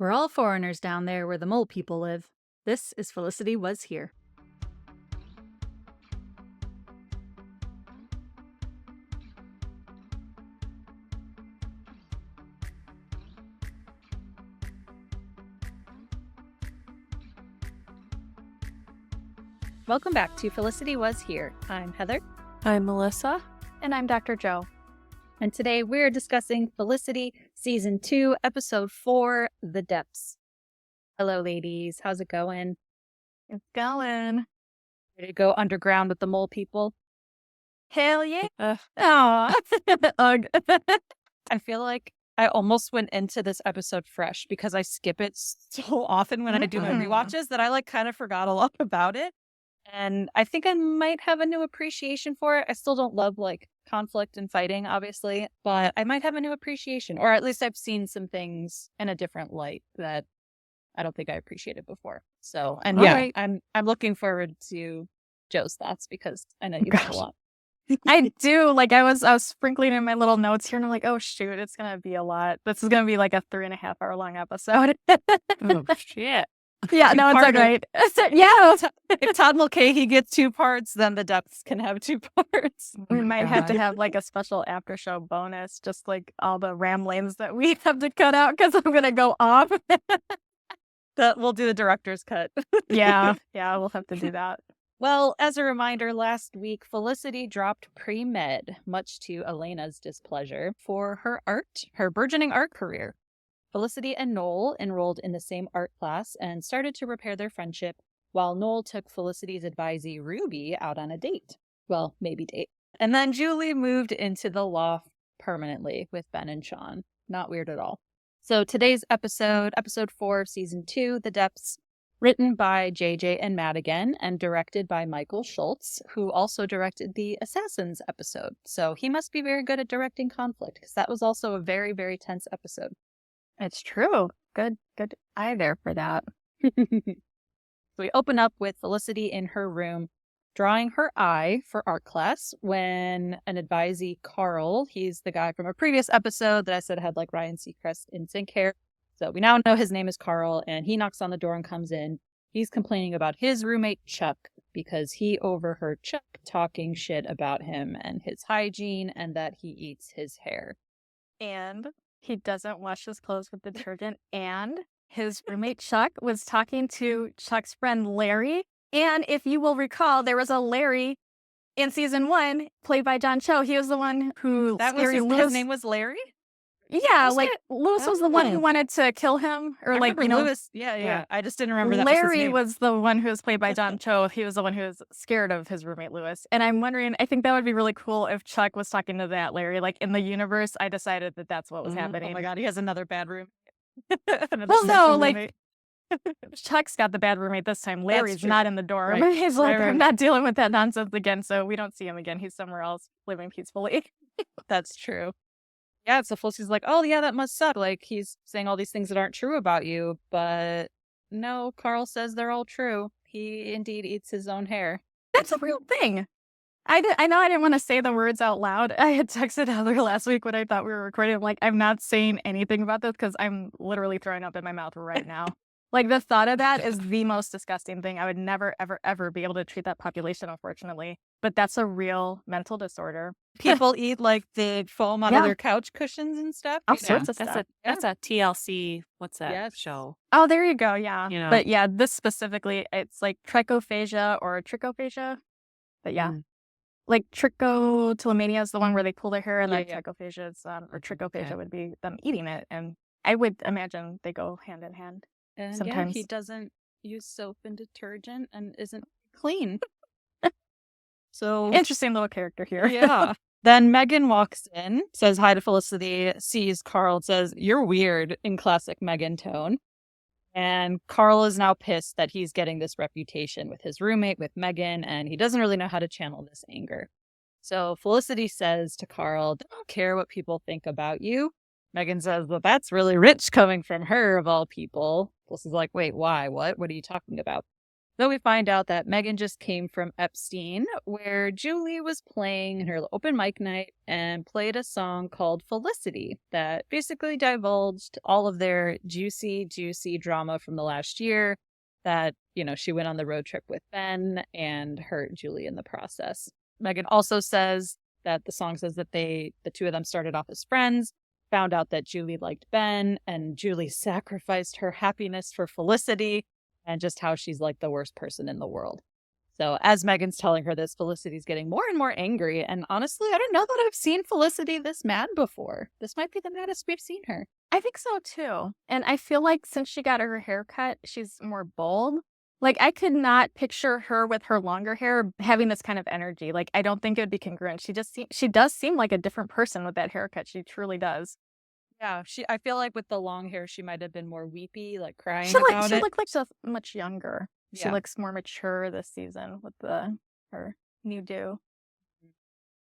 We're all foreigners down there where the mole people live. This is Felicity Was Here. Welcome back to Felicity Was Here. I'm Heather. I'm Melissa. And I'm Dr. Joe. And today we're discussing Felicity Season 2, Episode 4, The Depths. Hello, ladies. How's it going? It's going. Ready to go underground with the mole people? Hell yeah. Aw. I feel like I almost went into this episode fresh because I skip it so often when I do my rewatches that I kind of forgot a lot about it. And I think I might have a new appreciation for it. I still don't love conflict and fighting, obviously, but I might have a new appreciation, or at least I've seen some things in a different light that I don't think I appreciated before. So, and yeah, right. I'm looking forward to Joe's thoughts because I know you have a lot. I do. I was sprinkling in my little notes here and I'm like, oh shoot, it's gonna be a lot. This is gonna be like a 3.5 hour long episode. Oh shit. Yeah, no, it's all right. Yeah. If Todd Mulcahy gets 2 parts, then the depths can have 2 parts. We might have to have a special after show bonus, just all the ramblings that we have to cut out because I'm gonna go off. We'll do the director's cut. Yeah, we'll have to do that. Well, as a reminder, last week, Felicity dropped pre-med, much to Elena's displeasure, for her burgeoning art career. Felicity and Noel enrolled in the same art class and started to repair their friendship, while Noel took Felicity's advisee, Ruby, out on a date. Well, maybe date. And then Julie moved into the loft permanently with Ben and Sean. Not weird at all. So today's episode 4 of Season 2, The Depths, written by JJ and Madigan and directed by Michael Schultz, who also directed the Assassins episode. So he must be very good at directing conflict, because that was also a very, very tense episode. It's true. Good eye there for that. So we open up with Felicity in her room drawing her eye for art class when an advisee, Carl, he's the guy from a previous episode that I said had Ryan Seacrest in sync hair. So we now know his name is Carl, and he knocks on the door and comes in. He's complaining about his roommate, Chuck, because he overheard Chuck talking shit about him and his hygiene and that he eats his hair. And he doesn't wash his clothes with detergent. And his roommate, Chuck, was talking to Chuck's friend, Larry. And if you will recall, there was a Larry in Season 1, played by John Cho. He was the one who... His name was Larry? Yeah, Lewis was the one who wanted to kill him. Or Lewis. Yeah. I just didn't remember that Larry was the one who was played by John Cho. He was the one who was scared of his roommate, Lewis. And I'm wondering, I think that would be really cool if Chuck was talking to that Larry. In the universe, I decided that that's what was happening. Oh my God, he has another bad roommate. Well, no, Chuck's got the bad roommate this time. Larry's not in the dorm. Right. He's I'm not dealing with that nonsense again, so we don't see him again. He's somewhere else living peacefully. That's true. Yeah, so Felicity's oh yeah, that must suck. He's saying all these things that aren't true about you, but no, Carl says they're all true. He indeed eats his own hair. That's a real thing. I know I didn't want to say the words out loud. I had texted Heather last week when I thought we were recording. I'm not saying anything about this because I'm literally throwing up in my mouth right now. The thought of that is the most disgusting thing. I would never, ever, ever be able to treat that population, unfortunately. But that's a real mental disorder. People eat the foam out of their couch cushions and stuff. All sorts of stuff. That's a TLC. What's that show? Oh, there you go. Yeah. But yeah, this specifically, it's trichophagia or trichophagia. But yeah. Trichotillomania is the one where they pull their hair, and trichophagia is, or trichophagia would be them eating it. And I would imagine they go hand in hand. And sometimes he doesn't use soap and detergent and isn't clean. So interesting little character here. Yeah. Then Megan walks in, says hi to Felicity, sees Carl, says, "You're weird," in classic Megan tone. And Carl is now pissed that he's getting this reputation with his roommate, with Megan, and he doesn't really know how to channel this anger. So Felicity says to Carl, "Don't care what people think about you." Megan says, "Well, that's really rich coming from her, of all people." Felicity's wait, why? What are you talking about? Though we find out that Megan just came from Epstein, where Julie was playing her open mic night and played a song called Felicity that basically divulged all of their juicy, juicy drama from the last year. That, she went on the road trip with Ben and hurt Julie in the process. Megan also says that the song says that the two of them started off as friends, found out that Julie liked Ben, and Julie sacrificed her happiness for Felicity, and just how she's like the worst person in the world. So as Megan's telling her this, Felicity's getting more and more angry. And honestly, I don't know that I've seen Felicity this mad before. This might be the maddest we've seen her. I think so too. And I feel like since she got her hair cut, she's more bold. Like, I could not picture her with her longer hair having this kind of energy. Like, I don't think it would be congruent. She does seem like a different person with that haircut. She truly does. Yeah, I feel like with the long hair, she might have been more weepy, like crying She about it. looked like she's much younger. She Yeah. looks more mature this season with her new do.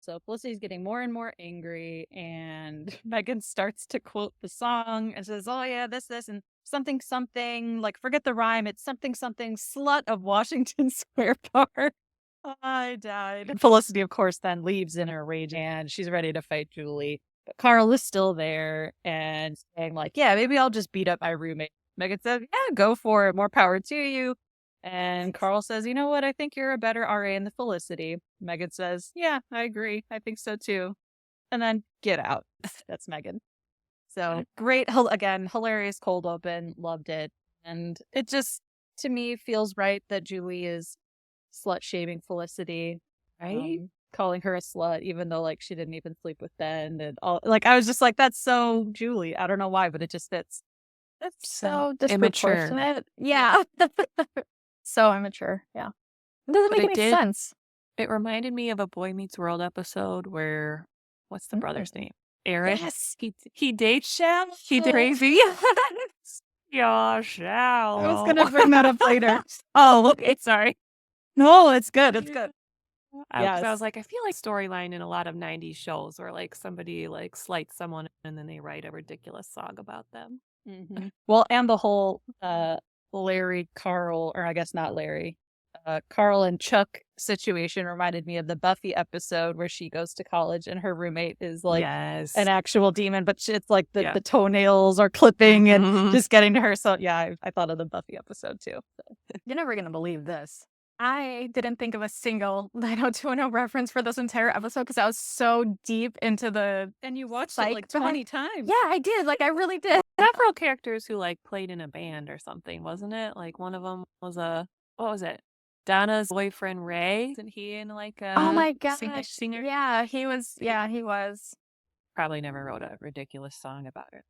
So Felicity's getting more and more angry, and Megan starts to quote the song and says, "Oh yeah, this, and something, like forget the rhyme. It's something, slut of Washington Square Park." I died. And Felicity, of course, then leaves in her rage, and she's ready to fight Julie. But Carl is still there and saying, like, yeah, maybe I'll just beat up my roommate. Megan says, yeah, go for it. More power to you. And Carl says, you know what? I think you're a better RA than Felicity. Megan says, yeah, I agree. I think so too. And then get out. That's Megan. So great. Again, hilarious cold open. Loved it. And it just, to me, feels right that Julie is slut shaming Felicity. Right? Calling her a slut, even though like she didn't even sleep with Ben and all. Like I was just like, that's so Julie. I don't know why, but it just fits. That's so disproportionate. Yeah. So immature. Yeah. It doesn't make any sense. It reminded me of a Boy Meets World episode where, what's the brother's name? Eric. Yes. He dates Shell. He did crazy. Yeah, Shell. I was gonna bring that up later. Oh, okay. Sorry. No, it's good. It's good. I was like, I feel like storyline in a lot of 90s shows where like somebody like slights someone and then they write a ridiculous song about them. Mm-hmm. Well, and the whole Larry, Carl, or I guess not Larry, Carl and Chuck situation reminded me of the Buffy episode where she goes to college and her roommate is like an actual demon, but it's like the toenails are clipping and just getting to her. So yeah, I thought of the Buffy episode too. So. You're never going to believe this. I didn't think of a single 90210 reference for this entire episode because I was so deep into the. And you watched it like 20 times. Yeah, I did. Like, I really did. Several characters who like played in a band or something, wasn't it? Like one of them was what was it? Donna's boyfriend Ray. Isn't he in like a oh my gosh singer? Yeah, he was. Yeah, he was. Probably never wrote a ridiculous song about it.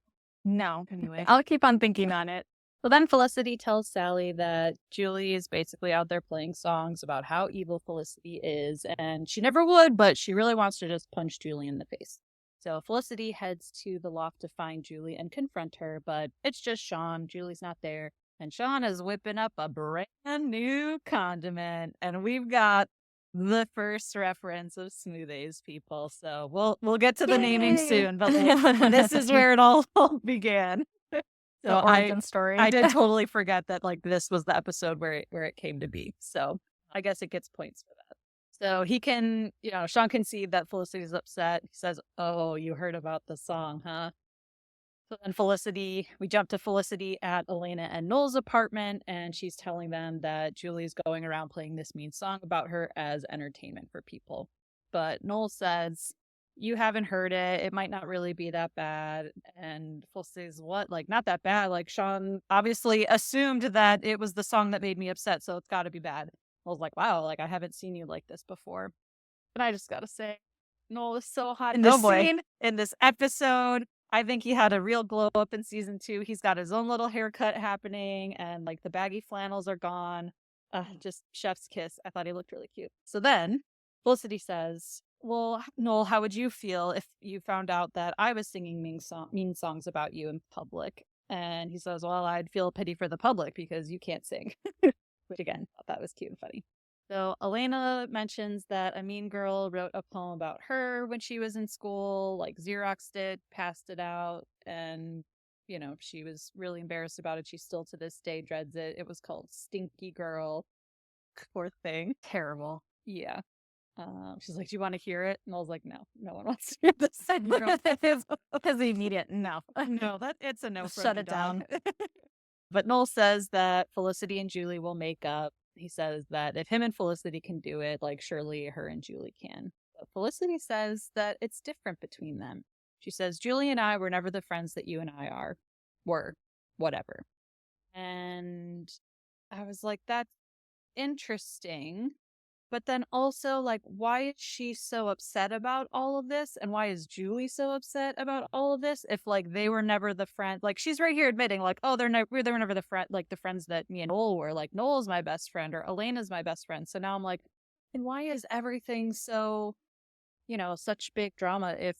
No. Anyway, I'll keep on thinking on it. So then Felicity tells Sally that Julie is basically out there playing songs about how evil Felicity is, and she never would, but she really wants to just punch Julie in the face. So Felicity heads to the loft to find Julie and confront her, but it's just Sean. Julie's not there, and Sean is whipping up a brand new condiment, and we've got the first reference of smoothies, people. So we'll get to the naming soon, but this is where it all began. So origin story. I did totally forget that like this was the episode where it came to be. So I guess it gets points for that. So Sean can see that Felicity's upset. He says, "Oh, you heard about the song, huh?" So then we jump to Felicity at Elena and Noel's apartment, and she's telling them that Julie's going around playing this mean song about her as entertainment for people. But Noel says, you haven't heard it. It might not really be that bad. And Felicity's, what? Like, not that bad. Like, Sean obviously assumed that it was the song that made me upset, so it's got to be bad. I was like, wow, like, I haven't seen you like this before. But I just got to say, Noel is so hot in this scene, in this episode. I think he had a real glow up in season 2. He's got his own little haircut happening, and like the baggy flannels are gone. Just chef's kiss. I thought he looked really cute. So then Felicity says, well, Noel, how would you feel if you found out that I was singing mean songs about you in public? And he says, well, I'd feel pity for the public because you can't sing. Which again, I thought that was cute and funny. So Elena mentions that a mean girl wrote a poem about her when she was in school, like Xeroxed it, passed it out, and, she was really embarrassed about it. She still to this day dreads it. It was called Stinky Girl. Poor thing. Terrible. Yeah. She's like, do you want to hear it? And I was like, no one wants to hear this. His immediate no. No, it's a no from Shut me, it dog. down. But Noel says that Felicity and Julie will make up. He says that if him and Felicity can do it, like surely her and Julie can. But Felicity says that it's different between them. She says, Julie and I were never the friends that you and I were, whatever. And I was like, that's interesting. But then also, like, why is she so upset about all of this? And why is Julie so upset about all of this? If, like, they were never the friends, like, she's right here admitting, like, oh, they were never the friends that me and Noel were. Like, Noel's my best friend or Elena's my best friend. So now I'm like, and why is everything so, such big drama if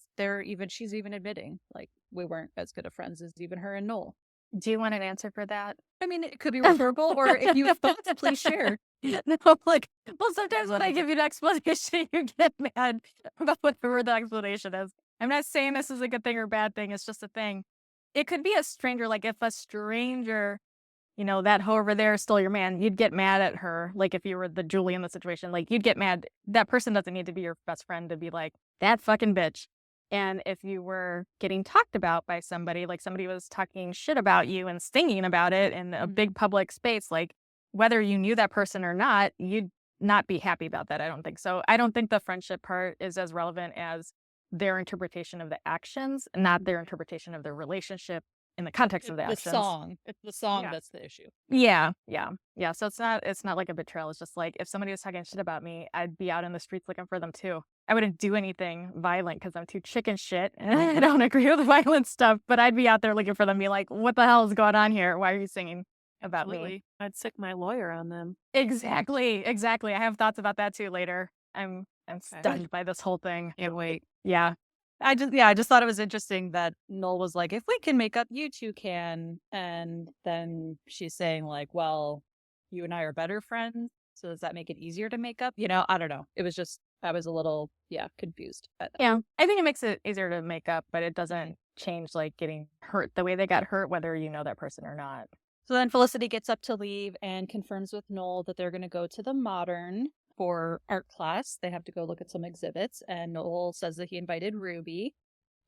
she's even admitting, like, we weren't as good of friends as even her and Noel? Do you want an answer for that? I mean, it could be rhetorical, or if you have thoughts, please share. No, like, well, sometimes when I give you an explanation, you get mad about whatever the explanation is. I'm not saying this is a good thing or bad thing. It's just a thing. It could be a stranger. Like, if a stranger, that hoe over there stole your man, you'd get mad at her. Like, if you were the Julie in the situation, like, you'd get mad. That person doesn't need to be your best friend to be like, that fucking bitch. And if you were getting talked about by somebody, like somebody was talking shit about you and stinging about it in a big public space, like whether you knew that person or not, you'd not be happy about that. I don't think so. I don't think the friendship part is as relevant as their interpretation of the actions, not their interpretation of their relationship in the context of the actions. It's the song that's the issue. Yeah. So it's not like a betrayal. It's just like if somebody was talking shit about me, I'd be out in the streets looking for them too. I wouldn't do anything violent because I'm too chicken shit and I don't agree with the violent stuff, but I'd be out there looking for them, be like, what the hell is going on here? Why are you singing about me? I'd sick my lawyer on them. Exactly. I have thoughts about that too later. I'm stunned by this whole thing. Can't wait. Yeah. I just thought it was interesting that Noel was like, if we can make up, you two can. And then she's saying like, well, you and I are better friends. So does that make it easier to make up? I don't know. It was just, I was a little, confused. Yeah. I think it makes it easier to make up, but it doesn't change like getting hurt the way they got hurt, whether you know that person or not. So then Felicity gets up to leave and confirms with Noel that they're going to go to the Modern for art class. They have to go look at some exhibits, and Noel says that he invited Ruby.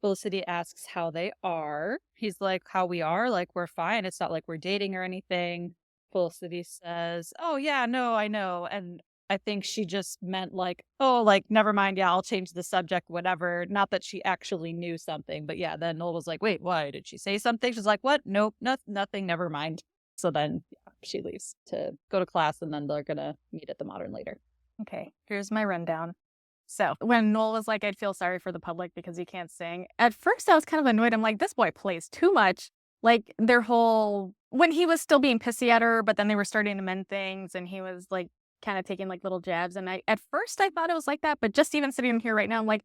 Felicity asks how they are. He's like, how we are? Like, we're fine. It's not like we're dating or anything. Felicity says, oh, yeah, no, I know. And I think she just meant like, oh, like, never mind. Yeah, I'll change the subject, whatever. Not that she actually knew something. But yeah, then Noel was like, wait, why? Did she say something? She's like, what? Nope, nothing. Never mind. So then she leaves to go to class, and then they're going to meet at the Modern later. Okay, here's my rundown. So when Noel was like, I'd feel sorry for the public because he can't sing. At first, I was kind of annoyed. I'm like, this boy plays too much. Like their whole, when he was still being pissy at her, but then they were starting to mend things and he was like kind of taking like little jabs. And at first I thought it was like that, but just even sitting here right now, I'm like,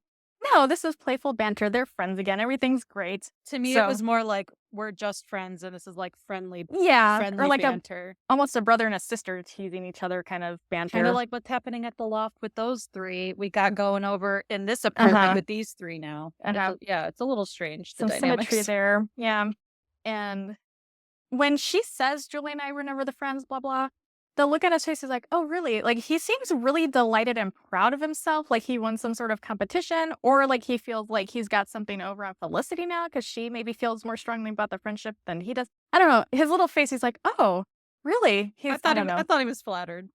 no, this is playful banter. They're friends again. Everything's great. To me, it was more like we're just friends, and this is like friendly or like banter. Almost a brother and a sister teasing each other kind of banter. Kind of like what's happening at the loft with those three. We got going over in this apartment with these three now. It's a little strange. Some symmetry there. Yeah. And when she says, Julie and I were never the friends, blah, blah, the look on his face is like, oh, really? Like, he seems really delighted and proud of himself. Like, he won some sort of competition, or like he feels like he's got something over on Felicity now because she maybe feels more strongly about the friendship than he does. I don't know. His little face, he's like, oh, really? I thought he was flattered.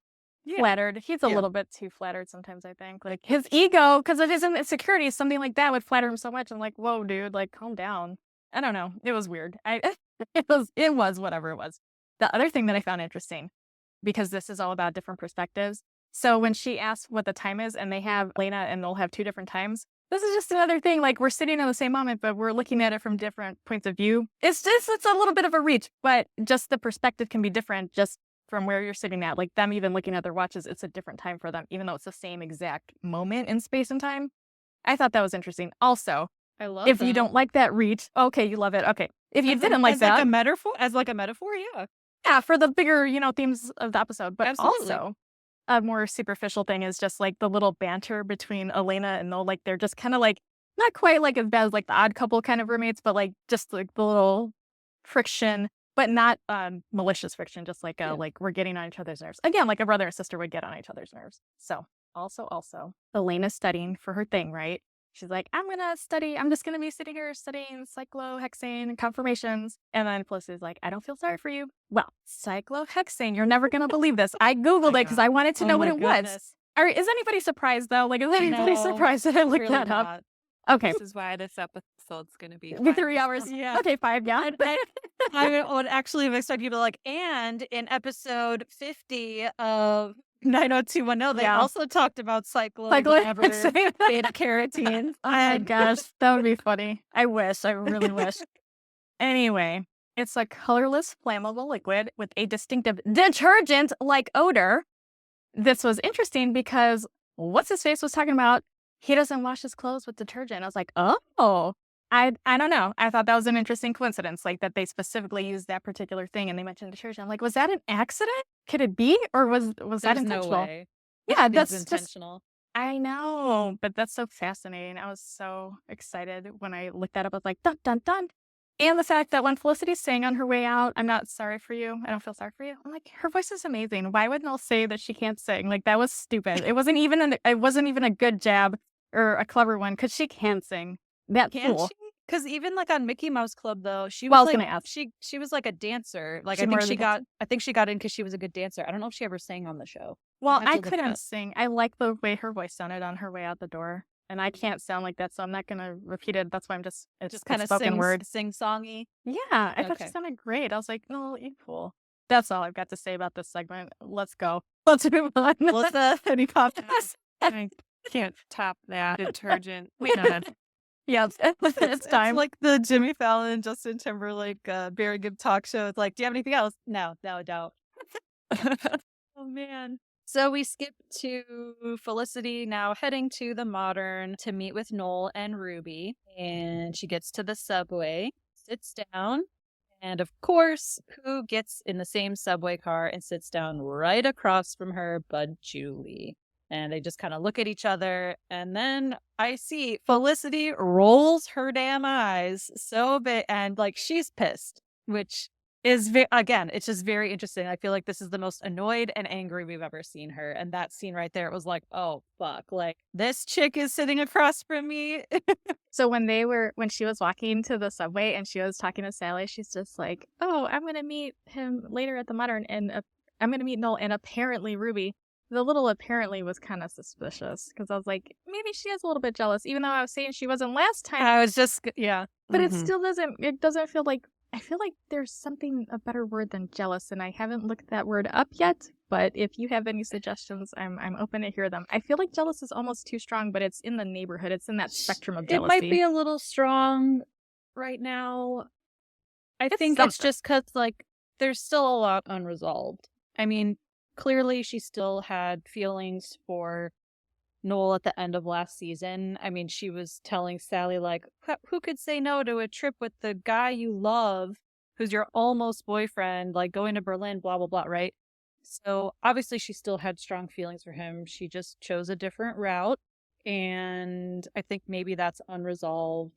Yeah. Flattered. He's a little bit too flattered sometimes, I think. Like, his ego, because it isn't insecurity, something like that would flatter him so much. I'm like, whoa, dude, like, calm down. I don't know. It was weird. It was whatever it was. The other thing that I found interesting, because this is all about different perspectives. So when she asks what the time is and they have Lena and Noel have two different times, this is just another thing. Like, we're sitting in the same moment, but we're looking at it from different points of view. It's a little bit of a reach, but just the perspective can be different just from where you're sitting at. Like, them even looking at their watches, it's a different time for them, even though it's the same exact moment in space and time. I thought that was interesting. Also, I love if you don't like that reach, okay, you love it. Okay. If you didn't like that. As like a metaphor, yeah. Yeah, for the bigger, themes of the episode. But Absolutely. Also, a more superficial thing is just like the little banter between Elena and Noel. Like, they're just kind of like, not quite like as bad as like the Odd Couple kind of roommates, but like just like the little friction but not malicious friction, just like Yeah. like we're getting on each other's nerves. Again, like a brother and sister would get on each other's nerves. So also, Elena's studying for her thing, right? She's like, I'm just gonna be sitting here studying cyclohexane and conformations. And then Felicity's like, I don't feel sorry for you. Well, cyclohexane, you're never gonna believe this. I Googled it because I wanted to know what it was. Is anybody surprised though? Like, is anybody No, surprised that I looked clearly that up? not. Okay. This is why this episode's going to be Be 3 5 hours. Yeah. Okay, 5, yeah. I would actually have expected you to be like, and in episode 50 of 90210, they Yeah. also talked about cyclohexane, Cyclohexane. beta carotene. Oh my gosh, that would be funny. I wish. I really wish. Anyway, it's a colorless, flammable liquid with a distinctive detergent-like odor. This was interesting because what's his face was talking about he doesn't wash his clothes with detergent. I was like, oh, I don't know. I thought that was an interesting coincidence, like that they specifically used that particular thing and they mentioned detergent. I'm like, was that an accident? Could it be, or was that There's intentional? no way. Yeah, That's that's just intentional. I know, but that's so fascinating. I was so excited when I looked that up. I was like, dun, dun, dun. And the fact that when Felicity sang on her way out, I'm not sorry for you. I don't feel sorry for you. I'm like, her voice is amazing. Why would Noel say that she can't sing? Like, that was stupid. It wasn't even a good jab or a clever one because she can sing. That Can fool. she? Because even like on Mickey Mouse Club, though, she Well, I was was like gonna ask. she was like a dancer. Like She I more think of a dancer? I think she got in because she was a good dancer. I don't know if she ever sang on the show. Well, have I to look it couldn't up. sing. I like the way her voice sounded on her way out the door. And I can't sound like that, so I'm not gonna repeat it. That's why it's Just kind of spoken word. sing songy. Yeah, I thought she Okay. sounded great. I was like, no, you fool. That's all I've got to say about this segment. Let's go. Let's move on. Melissa, any pop? I can't top that detergent. Wait, no. Yeah, it's time. It's like the Jimmy Fallon, Justin Timberlake, Barry Gibb talk show. It's like, do you have anything else? No, I don't. Oh man. So we skip to Felicity now heading to the Modern to meet with Noel and Ruby. And she gets to the subway, sits down, and of course, who gets in the same subway car and sits down right across from her but Julie. And they just kind of look at each other. And then I see Felicity rolls her damn eyes so big and like she's pissed, which is again, it's just very interesting. I feel like this is the most annoyed and angry we've ever seen her. And that scene right there, it was like, oh, fuck. Like this chick is sitting across from me. So when she was walking to the subway and she was talking to Sally, she's just like, oh, I'm going to meet him later at the Modern and I'm going to meet Noel and apparently Ruby. The little apparently was kind of suspicious because I was like, maybe she is a little bit jealous, even though I was saying she wasn't last time. I was just, yeah. But it still doesn't feel like, I feel like there's a better word than jealous, and I haven't looked that word up yet, but if you have any suggestions, I'm open to hear them. I feel like jealous is almost too strong, but it's in the neighborhood. It's in that spectrum of jealousy. It might be a little strong right now. I think it's just because, like, there's still a lot unresolved. I mean, clearly she still had feelings for Noel at the end of last season. I mean, she was telling Sally, like, who could say no to a trip with the guy you love, who's your almost boyfriend, like going to Berlin, blah, blah, blah, right? So obviously she still had strong feelings for him. She just chose a different route. And I think maybe that's unresolved.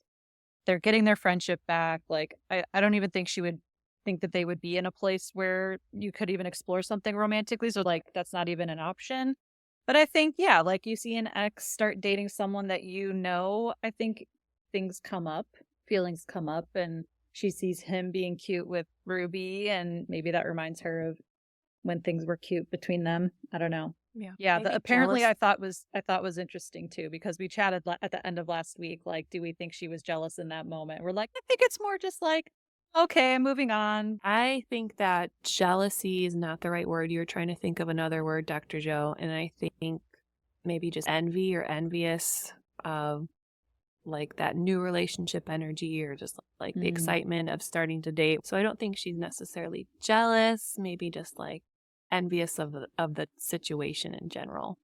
They're getting their friendship back. Like, I don't even think she would think that they would be in a place where you could even explore something romantically. So, like, that's not even an option. But I think, yeah, like you see an ex start dating someone that you know, I think things come up, feelings come up, and she sees him being cute with Ruby, and maybe that reminds her of when things were cute between them. I don't know. Yeah. Apparently, I thought was interesting too, because we chatted at the end of last week. Like, do we think she was jealous in that moment? We're like, I think it's more just like, okay, moving on. I think that jealousy is not the right word. You're trying to think of another word, Dr. Joe. And I think maybe just envy or envious of like that new relationship energy or just like the excitement of starting to date. So I don't think she's necessarily jealous, maybe just like envious of the situation in general.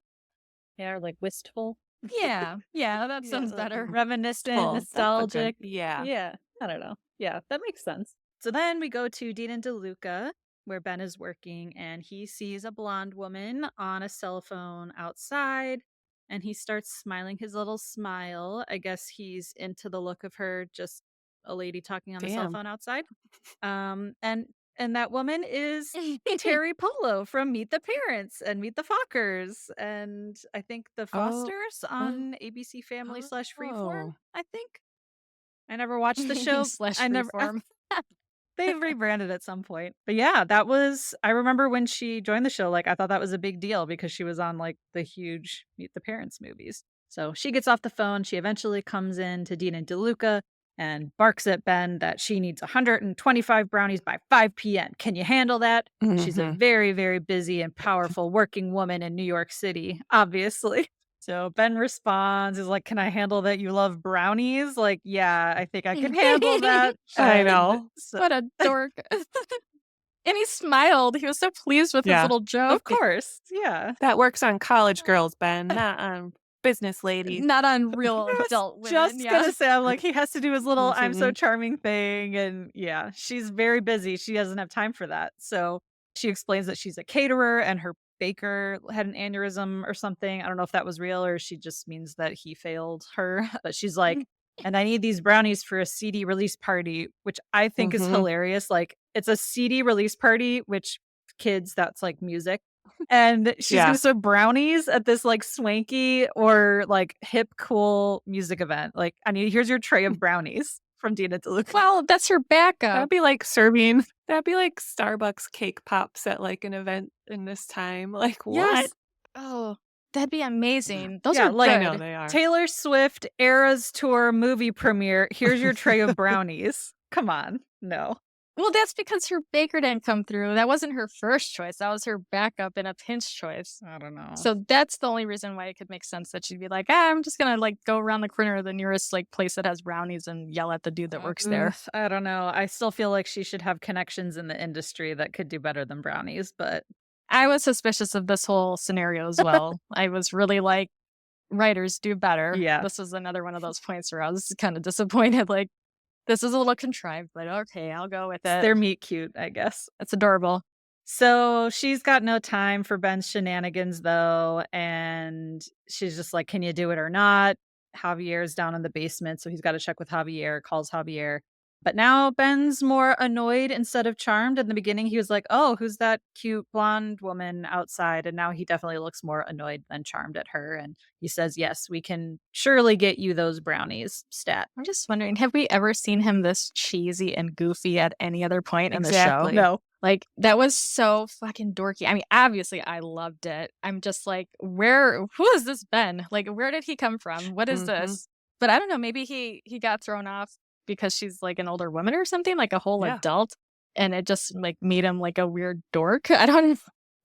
Yeah, or like wistful. Yeah, that sounds better. Reminiscent, Cool. nostalgic. Yeah. I don't know. Yeah, that makes sense. So then we go to Dean and Deluca, where Ben is working, and he sees a blonde woman on a cell phone outside, and he starts smiling his little smile. I guess he's into the look of her, just a lady talking on the cell phone outside. And And that woman is Terry Polo from Meet the Parents and Meet the Fockers, and I think the Oh, Fosters oh, on ABC Family / Freeform, oh. I think. I never watched the show. Slash I never freeform. They've rebranded at some point. But yeah, that was I remember when she joined the show, like, I thought that was a big deal because she was on, like, the huge Meet the Parents movies. So she gets off the phone, she eventually comes in to Dean and Deluca and barks at Ben that she needs 125 brownies by 5 p.m. Can you handle that? She's a Mhm. very, very busy and powerful working woman in New York City, obviously. So Ben responds, is like, "Can I handle that you love brownies?" Like, "Yeah, I think I can handle that." I And know. so What a dork. And he smiled. He was so pleased with his Yeah. little joke. of course, yeah. That works on college girls, Ben, not on business ladies. Not on real I was adult women. just Yeah. gonna say, I'm like, he has to do his little "I'm so Mhm. charming" thing, and yeah, she's very busy, she doesn't have time for that, so she explains that she's a caterer and her baker had an aneurysm or something. I don't know if that was real or she just means that he failed her, but she's like, "And I need these brownies for a CD release party," which I think is Mhm. hilarious, like, it's a CD release party, which kids, that's like music. And she's Yeah. gonna serve brownies at this, like, swanky or, like, hip, cool music event. Like, "I need here's your tray of brownies from Dina DeLuca." Well, that's her backup. That'd be like Starbucks cake pops at, like, an event in this time. Like, what? Yes. Oh, that'd be amazing. Those Yeah, are like, I know good. they are. Taylor Swift Eras Tour movie premiere, "Here's your tray of brownies." Come on. No. Well, that's because her baker didn't come through. That wasn't her first choice. That was her backup and a pinch choice. I don't know. So that's the only reason why it could make sense that she'd be like, I'm just gonna like go around the corner of the nearest like place that has brownies and yell at the dude that works there. Ugh, I don't know. I still feel like she should have connections in the industry that could do better than brownies, but I was suspicious of this whole scenario as well. I was really like, writers do better. yeah. This was another one of those points where I was kind of disappointed. Like, this is a little contrived, but okay, I'll go with It's it. their meet cute, I guess. It's adorable. So she's got no time for Ben's shenanigans, though, and she's just like, "Can you do it or not?" Javier's down in the basement, so he's got to check with Javier, calls Javier. But now Ben's more annoyed instead of charmed. In the beginning, he was like, "Oh, who's that cute blonde woman outside?" And now he definitely looks more annoyed than charmed at her. And he says, "Yes, we can surely get you those brownies." Stat. I'm just wondering, have we ever seen him this cheesy and goofy at any other point in the show? Exactly. No. Like, that was so fucking dorky. I mean, obviously, I loved it. I'm just like, who is this Ben? Like, where did he come from? What is Mhm. this? But I don't know, maybe he got thrown off because she's like an older woman or something, like a whole Yeah. adult, and it just like made him like a weird dork. I don't know.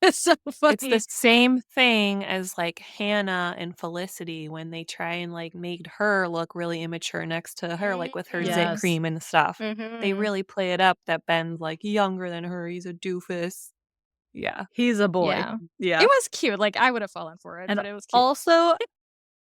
It's so funny. It's the same thing as, like, Hannah and Felicity when they try and, like, made her look really immature next to her, like, with her zit Yes. cream and stuff. They Mhm. really play it up that Ben's, like, younger than her, he's a doofus. Yeah. He's a boy. Yeah. Yeah. It was cute. Like, I would have fallen for it, And but it was cute. also,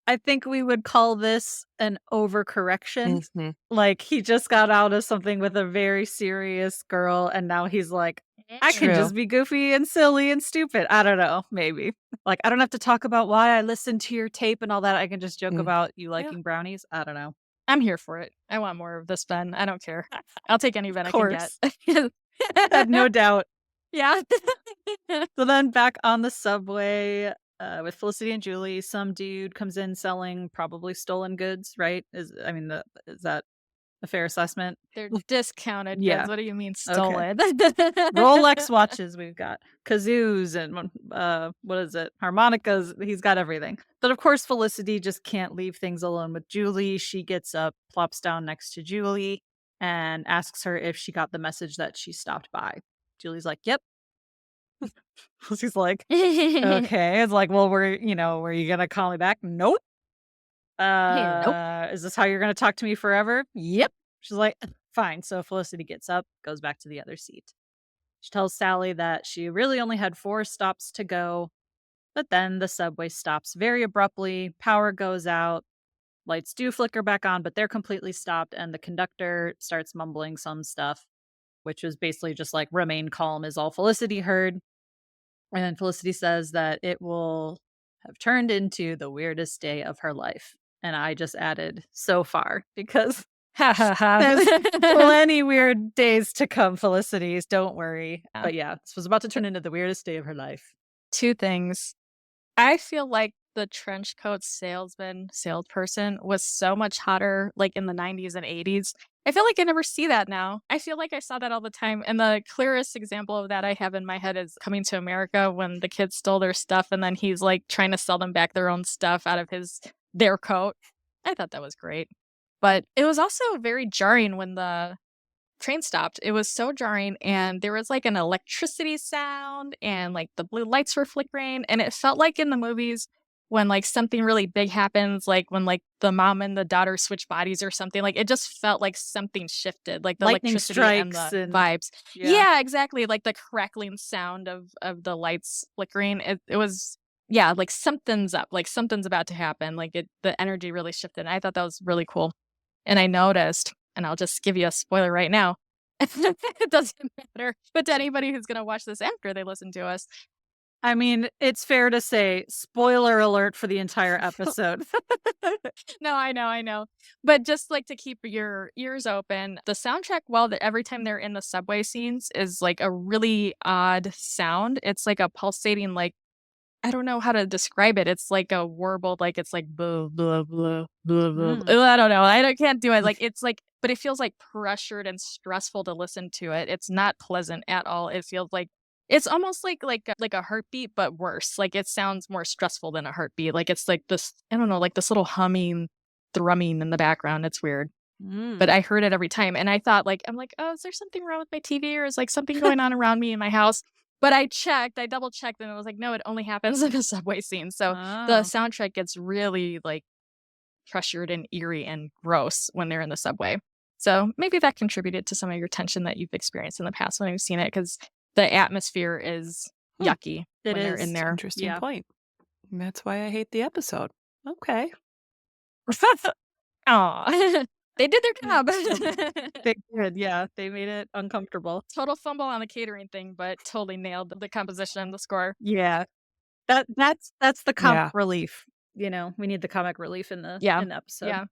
I think we would call this an overcorrection. Mhm. Like, he just got out of something with a very serious girl, and now he's like, "I can True. just be goofy and silly and stupid." I don't know, maybe. Like, I don't have to talk about why I listened to your tape and all that. I can just joke Mm. about you Yeah. liking brownies. I don't know. I'm here for it. I want more of this Ben. I don't care. I'll take any Ben I can get. Had no doubt. Yeah. So then back on the subway with Felicity and Julie, some dude comes in selling probably stolen goods, right? Is that a fair assessment? They're discounted Yeah. goods. What do you mean Okay. stolen? Rolex watches we've got, kazoos and what is it? Harmonicas. He's got everything. But of course Felicity just can't leave things alone with Julie. She gets up, plops down next to Julie and asks her if she got the message that she stopped by. Julie's like, "Yep." She's like, "Okay." It's like, "Well, were you gonna call me back?" "Nope." Nope. "Is this how you're gonna talk to me forever?" "Yep." She's like, "Fine." So Felicity gets up, goes back to the other seat. She tells Sally that she really only had 4 stops to go, but then the subway stops very abruptly, power goes out, lights do flicker back on, but they're completely stopped, and the conductor starts mumbling some stuff, which was basically just like, "Remain calm," is all Felicity heard. And then Felicity says that it will have turned into the weirdest day of her life. And I just added, "so far," because Ha ha ha. There's plenty weird days to come, Felicities. Don't worry. Yeah. But yeah, this was about to turn into the weirdest day of her life. 2 things. I feel like the trench coat salesperson was so much hotter like in the 90s and 80s. I feel like I never see that now. I feel like I saw that all the time. And the clearest example of that I have in my head is Coming to America when the kids stole their stuff and then he's like trying to sell them back their own stuff out of their coat. I thought that was great. But it was also very jarring when the train stopped. It was so jarring and there was like an electricity sound and like the blue lights were flickering and it felt like in the movies when like something really big happens, like when like the mom and the daughter switch bodies or something, like it just felt like something shifted, like the Lightning electricity and strikes the and- vibes. Yeah. Yeah, exactly. Like the crackling sound of the lights flickering. It was like something's up, like something's about to happen. Like the energy really shifted. I thought that was really cool. And I noticed, and I'll just give you a spoiler right now. It doesn't matter. But to anybody who's going to watch this after they listen to us, I mean, it's fair to say, spoiler alert for the entire episode. No, I know. But just like to keep your ears open, the soundtrack, every time they're in the subway scenes, is like a really odd sound. It's like a pulsating, like, I don't know how to describe it. It's like a warbled, like it's like blah blah blah blah blah. I don't know. I can't do it. Like it's like, but it feels like pressured and stressful to listen to it. It's not pleasant at all. It feels like it's almost like a heartbeat, but worse. Like it sounds more stressful than a heartbeat. Like it's like this, I don't know, like this little humming, thrumming in the background. It's weird. But I heard it every time, and I thought, like, I'm like, oh, is there something wrong with my TV, or is like something going on around me in my house? But I double checked, and it was like, no, it only happens in a subway scene. So the soundtrack gets really like pressured and eerie and gross when they're in the subway. So maybe that contributed to some of your tension that you've experienced in the past when you've seen it, because the atmosphere is yucky when they're in there. Interesting point. That's why I hate the episode. Okay. Aw. They did their job. They did, yeah. They made it uncomfortable. Total fumble on the catering thing, but totally nailed the composition, the score. Yeah. That's the comic relief. You know, we need the comic relief in the episode. Yeah.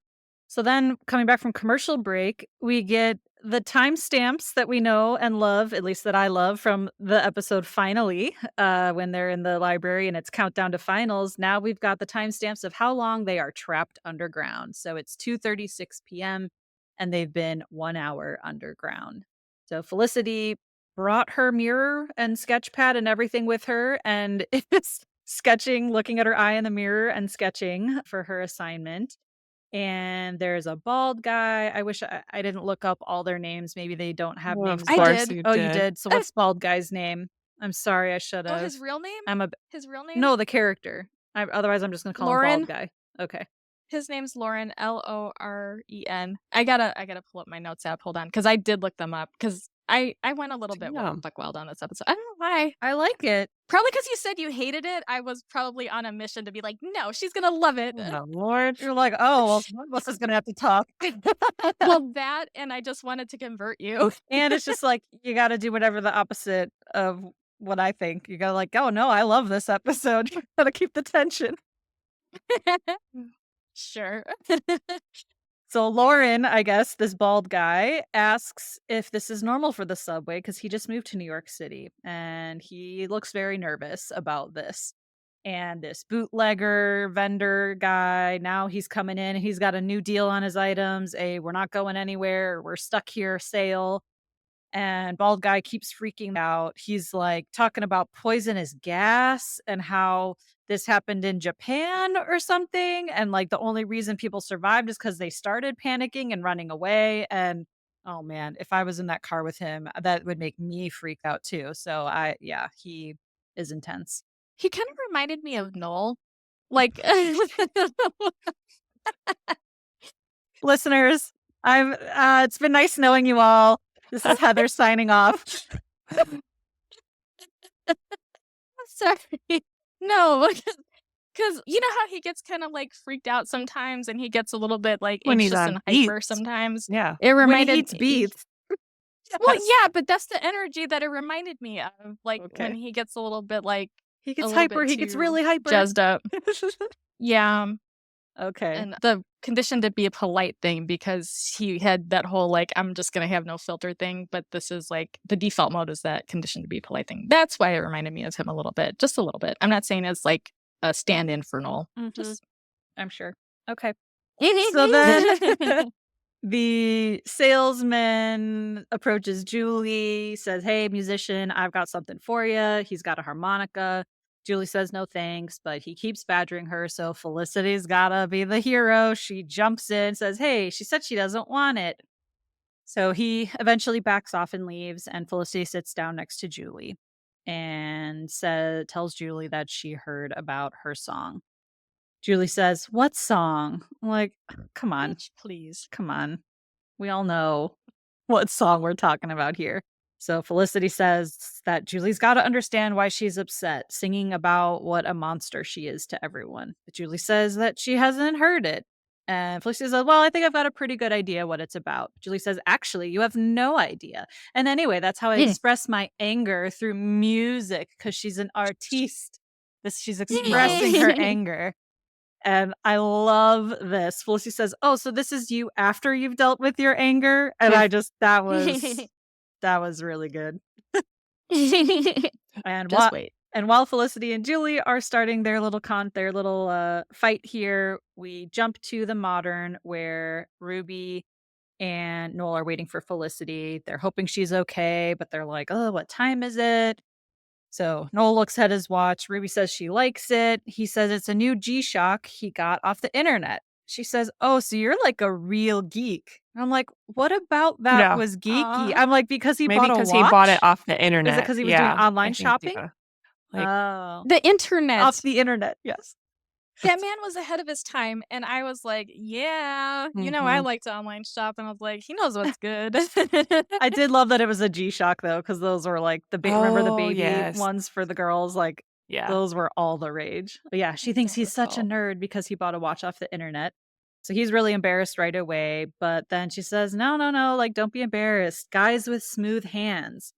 So then coming back from commercial break, we get the timestamps that we know and love, at least that I love, from the episode Finally, when they're in the library and it's countdown to finals. Now we've got the timestamps of how long they are trapped underground. So it's 2:36 p.m. and they've been 1 hour underground. So Felicity brought her mirror and sketch pad and everything with her and is sketching, looking at her eye in the mirror and sketching for her assignment. And there's a bald guy. I wish I didn't look up all their names. Maybe they don't have names. I course did. you Oh, you did? So what's bald guy's name? I'm sorry, I should Oh, have. his real name? His real name? No, the character. Otherwise, I'm just gonna call Lauren? him bald guy. Okay. His name's Lauren, Loren. I gotta pull up my notes app. Hold on, because I did look them up. Because I went a little bit buck wild on this episode. I don't know why. I like it. Probably because you said you hated it. I was probably on a mission to be like, no, she's gonna love it. Oh, Lord. You're like, oh, well, one of us is gonna have to talk. Well, that, and I just wanted to convert you. And it's just like you got to do whatever the opposite of what I think. You got to like, oh no, I love this episode. Got to keep the tension. Sure. So Lauren, I guess, this bald guy, asks if this is normal for the subway because he just moved to New York City and he looks very nervous about this. And this bootlegger vendor guy, now he's coming in. He's got a new deal on his items. We're not going anywhere. We're stuck here sale. And bald guy keeps freaking out. He's like talking about poisonous gas and how this happened in Japan or something. And like the only reason people survived is because they started panicking and running away. And oh man, if I was in that car with him, that would make me freak out too. So he is intense. He kind of reminded me of Noel. Like, Listeners, it's been nice knowing you all. This is Heather signing off. Sorry. No, because you know how he gets kind of like freaked out sometimes and he gets a little bit like When he's anxious on and hyper beats. sometimes. Yeah. It When reminded he eats beets. Well, yeah, but that's the energy that it reminded me of. Like Okay. when he gets a little bit like He a gets little hyper. bit He gets too really hyper. jazzed up. Yeah. Okay. And the condition to be a polite thing because he had that whole like I'm just gonna have no filter thing, but this is like the default mode is that condition to be a polite thing. That's why it reminded me of him a little bit, just a little bit. I'm not saying it's like a stand-in for Noel. Just I'm sure. Okay. So then the salesman approaches Julie, says, "Hey, musician, I've got something for you." He's got a harmonica. Julie says no thanks, but he keeps badgering her. So Felicity's gotta be the hero. She jumps in, says, "Hey, she said she doesn't want it." So he eventually backs off and leaves, and Felicity sits down next to Julie and tells Julie that she heard about her song. Julie says, "What song?" I'm like, come on, Bitch, please. come on. We all know what song we're talking about here. So Felicity says that Julie's got to understand why she's upset, singing about what a monster she is to everyone. But Julie says that she hasn't heard it. And Felicity says, "Well, I think I've got a pretty good idea what it's about." Julie says, "Actually, you have no idea. And anyway, that's how I express my anger through music because she's an artiste. She's expressing her anger." And I love this. Felicity says, "Oh, so this is you after you've dealt with your anger?" And I just that was really good. And Just wait. while Felicity and Julie are starting their little fight here, we jump to the modern where Ruby and Noel are waiting for Felicity. They're hoping she's okay, but they're like, "Oh, what time is it?" So Noel looks at his watch. Ruby says she likes it. He says it's a new G-Shock he got off the internet. She says, "Oh, so you're like a real geek." And I'm like, what about that Yeah. was geeky? Aw. I'm like, because he Maybe bought a because watch? he bought it off the Is it internet. because he was doing I online think, shopping? yeah. Like, Oh, The internet. off the internet, yes. That man was ahead of his time, and I was like, yeah, I like to online shop, and I was like, he knows what's good. I did love that it was a G-Shock though, because those were like remember the Oh, baby yes. ones for the girls? Like Yeah. those were all the rage. But yeah, she thinks he's such a nerd because he bought a watch off the internet. So he's really embarrassed right away. But then she says, "No, no, no, like don't be embarrassed. Guys with smooth hands."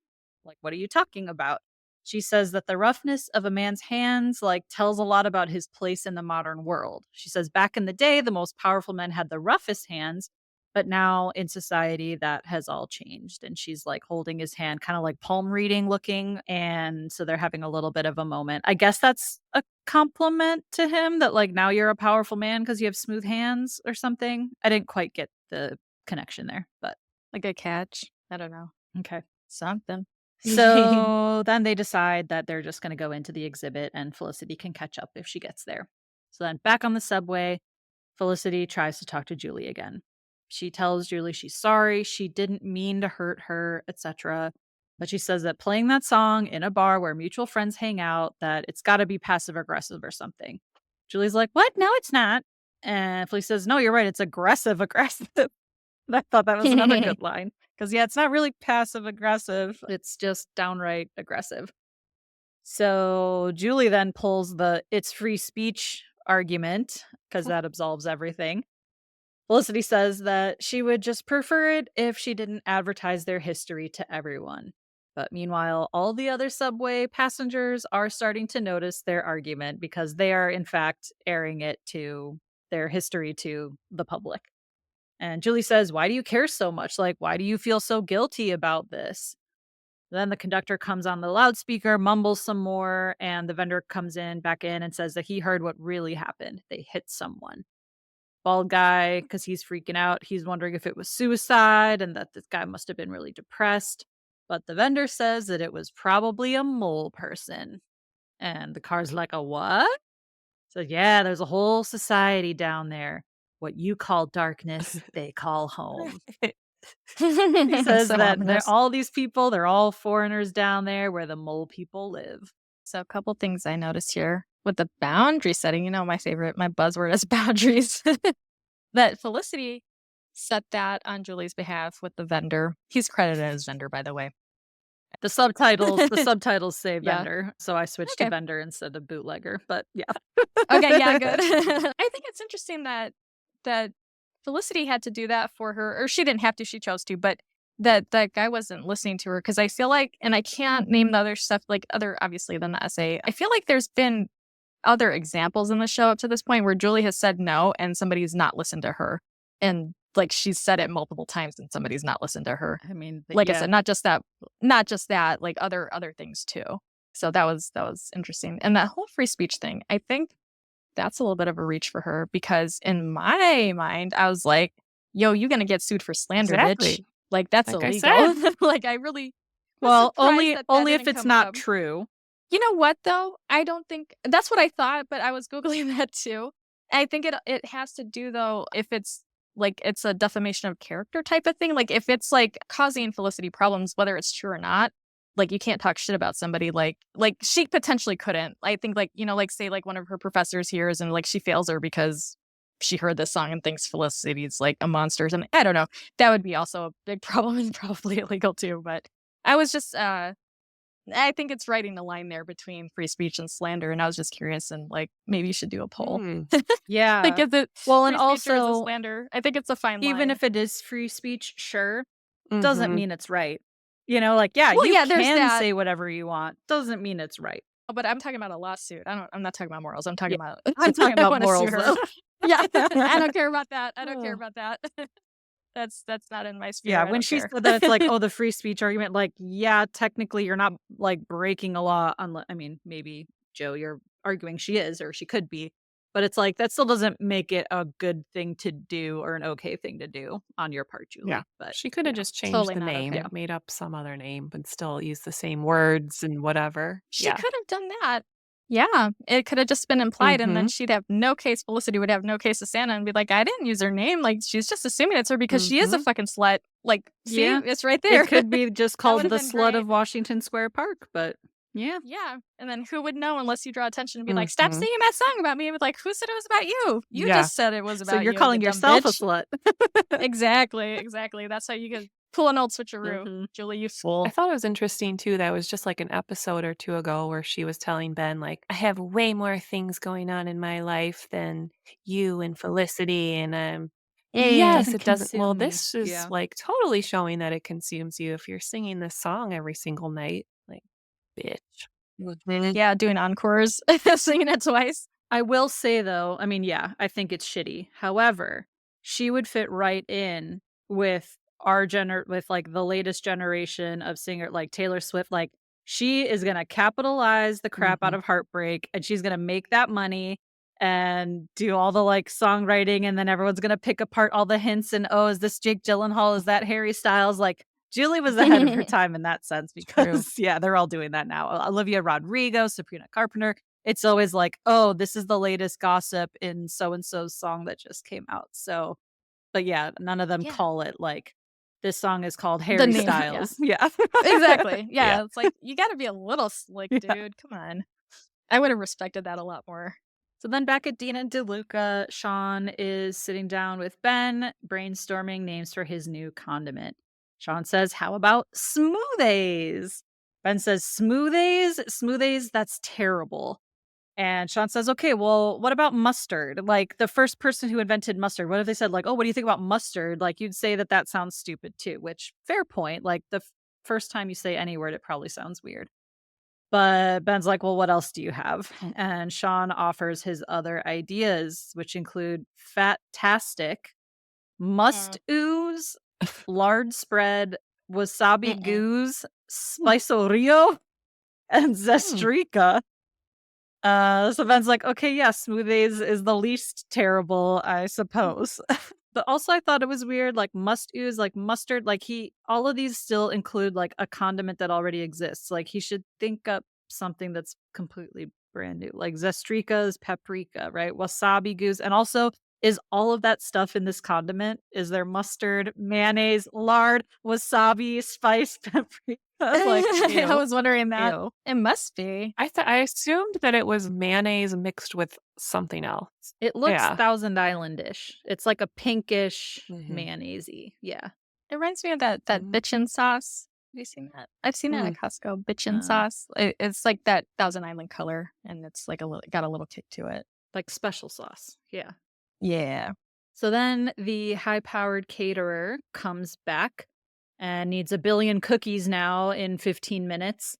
Like, what are you talking about? She says that the roughness of a man's hands like tells a lot about his place in the modern world. She says back in the day, the most powerful men had the roughest hands, but now in society that has all changed. And she's like holding his hand, kind of like palm reading looking. And so they're having a little bit of a moment. I guess that's a compliment to him that like now you're a powerful man because you have smooth hands or something. I didn't quite get the connection there, but Like a catch. I don't know. okay. Something. So then they decide that they're just going to go into the exhibit and Felicity can catch up if she gets there. So then back on the subway, Felicity tries to talk to Julie again. She tells Julie she's sorry, she didn't mean to hurt her, etc. But she says that playing that song in a bar where mutual friends hang out, that it's got to be passive aggressive or something. Julie's like, "What? No, it's not." And Felicity says, "No, you're right. It's aggressive aggressive." And I thought that was another good line. Because, yeah, it's not really passive aggressive. It's just downright aggressive. So Julie then pulls the "it's free speech" argument because that absolves everything. Felicity says that she would just prefer it if she didn't advertise their history to everyone. But meanwhile, all the other subway passengers are starting to notice their argument because they are, in fact, airing their history to the public. And Julie says, "Why do you care so much? Like, why do you feel so guilty about this?" Then the conductor comes on the loudspeaker, mumbles some more, and the vendor comes back in and says that he heard what really happened. They hit someone. Bald guy, because he's freaking out. He's wondering if it was suicide and that this guy must have been really depressed. But the vendor says that it was probably a mole person. And the car's like, "A what?" So, yeah, there's a whole society down there. What you call darkness, they call home. He says So that ominous. all these people, they're all foreigners down there where the mole people live. So a couple things I noticed here with the boundary setting. My favorite, my buzzword is boundaries. That Felicity set that on Julie's behalf with the vendor. He's credited as vendor, by the way. The subtitles say Yeah. vendor, so I switched to Okay. vendor instead of bootlegger, but yeah. Okay, yeah, good. I think it's interesting that Felicity had to do that for her, or she didn't have to, she chose to, but that guy wasn't listening to her because I feel like, and I can't name the other stuff, like other, obviously, than the essay. I feel like there's been other examples in the show up to this point where Julie has said no and somebody's not listened to her. And like she's said it multiple times and somebody's not listened to her. I mean, Like I said, not just that, like other things too. So that was interesting. And that whole free speech thing, I think that's a little bit of a reach for her because in my mind, I was like, yo, you're gonna get sued for slander, bitch. Exactly. Like that's Like I illegal. Like I really was well, surprised that only if didn't it's come not up. true. You know what though? I don't think that's what I thought, but I was Googling that too. I think it has to do though if it's like it's a defamation of character type of thing. Like if it's like causing Felicity problems, whether it's true or not, like you can't talk shit about somebody like she potentially couldn't. I think like, you know, like say like one of her professors hears and like she fails her because she heard this song and thinks Felicity's like a monster or something. I don't know. That would be also a big problem and probably illegal too. But I was just I think it's writing the line there between free speech and slander, and I was just curious and like maybe you should do a poll. Yeah. Like is it Well, free and speech or is it also, slander? I think it's a fine line. even if it is free speech, sure, doesn't Mhm. mean it's right. You know, like, yeah, Well, you yeah, there's can that. say whatever you want. Doesn't mean it's right. But I'm talking about a lawsuit. I'm not talking about morals. I'm talking about I'm talking I about wanna sue morals. her. though. Yeah. I don't care about that. I don't care Oh. about that. That's not in my sphere. Yeah, I when don't she care. said that, it's like, oh, the free speech argument. Like, yeah, technically, you're not like breaking a law. Unless, I mean, maybe Joe, you're arguing she is or she could be, but it's like that still doesn't make it a good thing to do or an okay thing to do on your part, Julie. Yeah. But She could have yeah. just changed Totally the not name, okay. made up some other name, but still use the same words and whatever. She Yeah. could have done that. Yeah, it could have just been implied, and then Mhm. she'd have no case. Felicity would have no case to stand on and be like, "I didn't use her name. Like she's just assuming it's her because she is a Mhm. fucking slut. Like, see, Yeah. it's right there. It could be just called would've the been slut great. of Washington Square Park, but yeah. Yeah, and then who would know unless you draw attention and be like, "Stop Mhm. singing that song about me." But like, who said it was about you? You Yeah. just said it was So about you're you. calling you dumb yourself a bitch. slut. Exactly. That's how you can pull an old switcheroo, Mhm. Julie. You fool. I thought it was interesting too that was just like an episode or two ago where she was telling Ben, like, I have way more things going on in my life than you and Felicity. And yes, Doesn't it doesn't. Well, consume me. this is Yeah. like totally showing that it consumes you if you're singing this song every single night. Like, bitch. Mhm. Yeah, doing encores, singing it twice. I will say though, I mean, yeah, I think it's shitty. However, she would fit right in with with like the latest generation of singer like Taylor Swift. Like she is gonna capitalize the crap out Mhm. of Heartbreak and she's gonna make that money and do all the like songwriting and then everyone's gonna pick apart all the hints and oh, is this Jake Gyllenhaal? Is that Harry Styles? Like Julie was ahead of her time in that sense because yeah, they're all doing that now. Olivia Rodrigo, Sabrina Carpenter. It's always like, "Oh, this is the latest gossip in so and so's song that just came out." So, but yeah, none of them Yeah. call it like this song is called The Harry name, yeah. Styles. Yeah. Exactly. Yeah, Yeah. it's like, you gotta be a little slick, Yeah. dude. Come on. I would have respected that a lot more. So then back at Dean and Deluca, Sean is sitting down with Ben, brainstorming names for his new condiment. Sean says, "How about smoothies?" Ben says, "Smoothies? Smoothies? That's terrible." And Sean says, "Okay, well, what about mustard? Like the first person who invented mustard, what if they said like, "Oh, what do you think about mustard?" Like you'd say that that sounds stupid too, which fair point. Like the first time you say any word, it probably sounds weird. But Ben's like, "Well, what else do you have?" And Sean offers his other ideas, which include fat-tastic, must ooze, lard spread, wasabi Mm-mm. goose, spicerio, and zestrika. So Ben's like, "Okay, yeah, smoothies is the least terrible, I suppose." But also I thought it was weird, like must ooze, like mustard, like all of these still include like a condiment that already exists. Like he should think up something that's completely brand new. Like zestrika is paprika, right? Wasabi goose. And also, is all of that stuff in this condiment? Is there mustard, mayonnaise, lard, wasabi, spice, paprika? Like, I ew, was wondering that. ew. It must be. I assumed that it was mayonnaise mixed with something else. It looks Yeah. Thousand Island-ish. It's like a pinkish Mhm. mayonnaise-y. Yeah. It reminds me of that Mhm. bitchin' sauce. Have you seen that? I've seen it at Costco. Bitchin' Uh. sauce. It's like that Thousand Island color, and it's like got a little kick to it. Like special sauce. Yeah. Yeah. So then the high-powered caterer comes back and needs a billion cookies now in 15 minutes.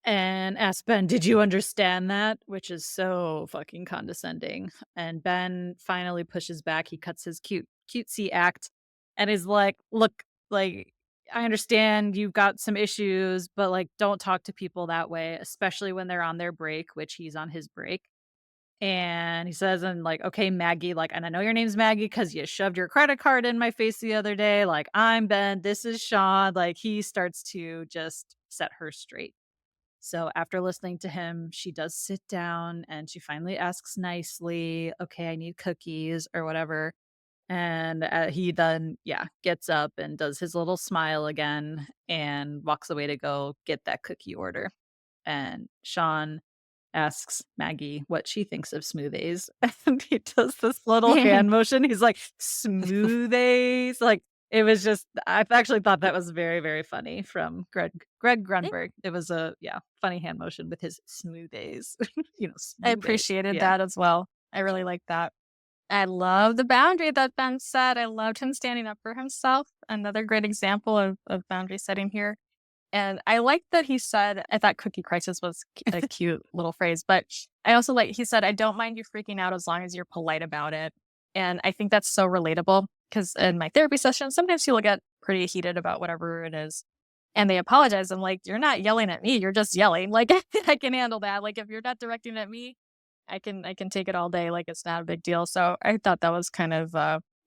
and asks Ben, "Did you understand that?" Which is so fucking condescending. And Ben finally pushes back. He cuts his cutesy act and is like, "Look, like, I understand you've got some issues, but like, don't talk to people that way, especially when they're on their break," which he's on his break. And he says, and like, "Okay, Maggie, like, and I know your name's Maggie because you shoved your credit card in my face the other day. Like, I'm Ben. This is Sean." Like, he starts to just set her straight. So after listening to him, she does sit down and she finally asks nicely, "Okay, I need cookies," or whatever. And he then, yeah, gets up and does his little smile again and walks away to go get that cookie order. And Sean asks Maggie what she thinks of smoothies. And he does this little hand motion. He's like, "Smoothies." Like, it was just, I actually thought that was very, very funny from Greg Grunberg. It was a, yeah, funny hand motion with his smoothies. I Smoothies. appreciated Yeah. that as well. I really like that. I love the boundary that Ben set. I loved him standing up for himself. Another great example of boundary setting here. And I like that he said, I thought cookie crisis was a cute little phrase, but I also like, he said, "I don't mind you freaking out as long as you're polite about it." And I think that's so relatable because in my therapy session, sometimes people get pretty heated about whatever it is and they apologize. I'm like, "You're not yelling at me. You're just yelling." Like, I can handle that. Like, if you're not directing at me, I can take it all day. Like, it's not a big deal. So I thought that was kind of,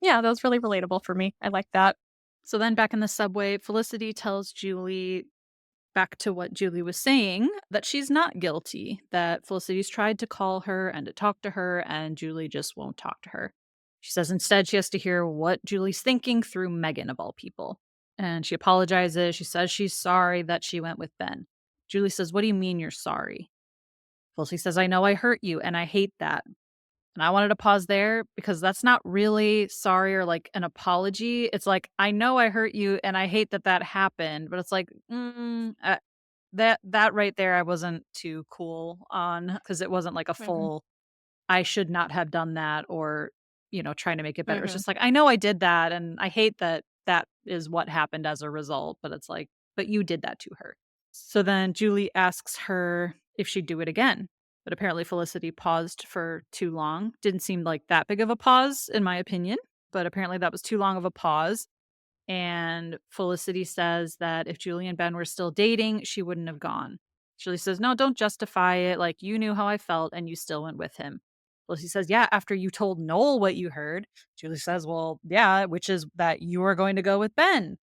yeah, that was really relatable for me. I like that. So then back in the subway, Felicity tells Julie, back to what Julie was saying, that she's not guilty, that Felicity's tried to call her and to talk to her, and Julie just won't talk to her. She says instead she has to hear what Julie's thinking through Megan, of all people. And she apologizes. She says she's sorry that she went with Ben. Julie says, "What do you mean you're sorry?" Felicity says, "I know I hurt you, and I hate that." And I wanted to pause there because that's not really sorry or like an apology. It's like, I know I hurt you and I hate that that happened, but it's like, that right there, I wasn't too cool on because it wasn't like a Hmm. full, I should not have done that or, trying to make it better. It's Hmm. just like, I know I did that and I hate that that is what happened as a result, but it's like, but you did that to her. So then Julie asks her if she'd do it again. But apparently Felicity paused for too long. Didn't seem like that big of a pause, in my opinion, but apparently that was too long of a pause. And Felicity says that if Julie and Ben were still dating, she wouldn't have gone. Julie says, "No, don't justify it. Like, you knew how I felt and you still went with him." Felicity says, "Yeah, after you told Noel what you heard." Julie says, "Well, yeah, which is that you are going to go with Ben."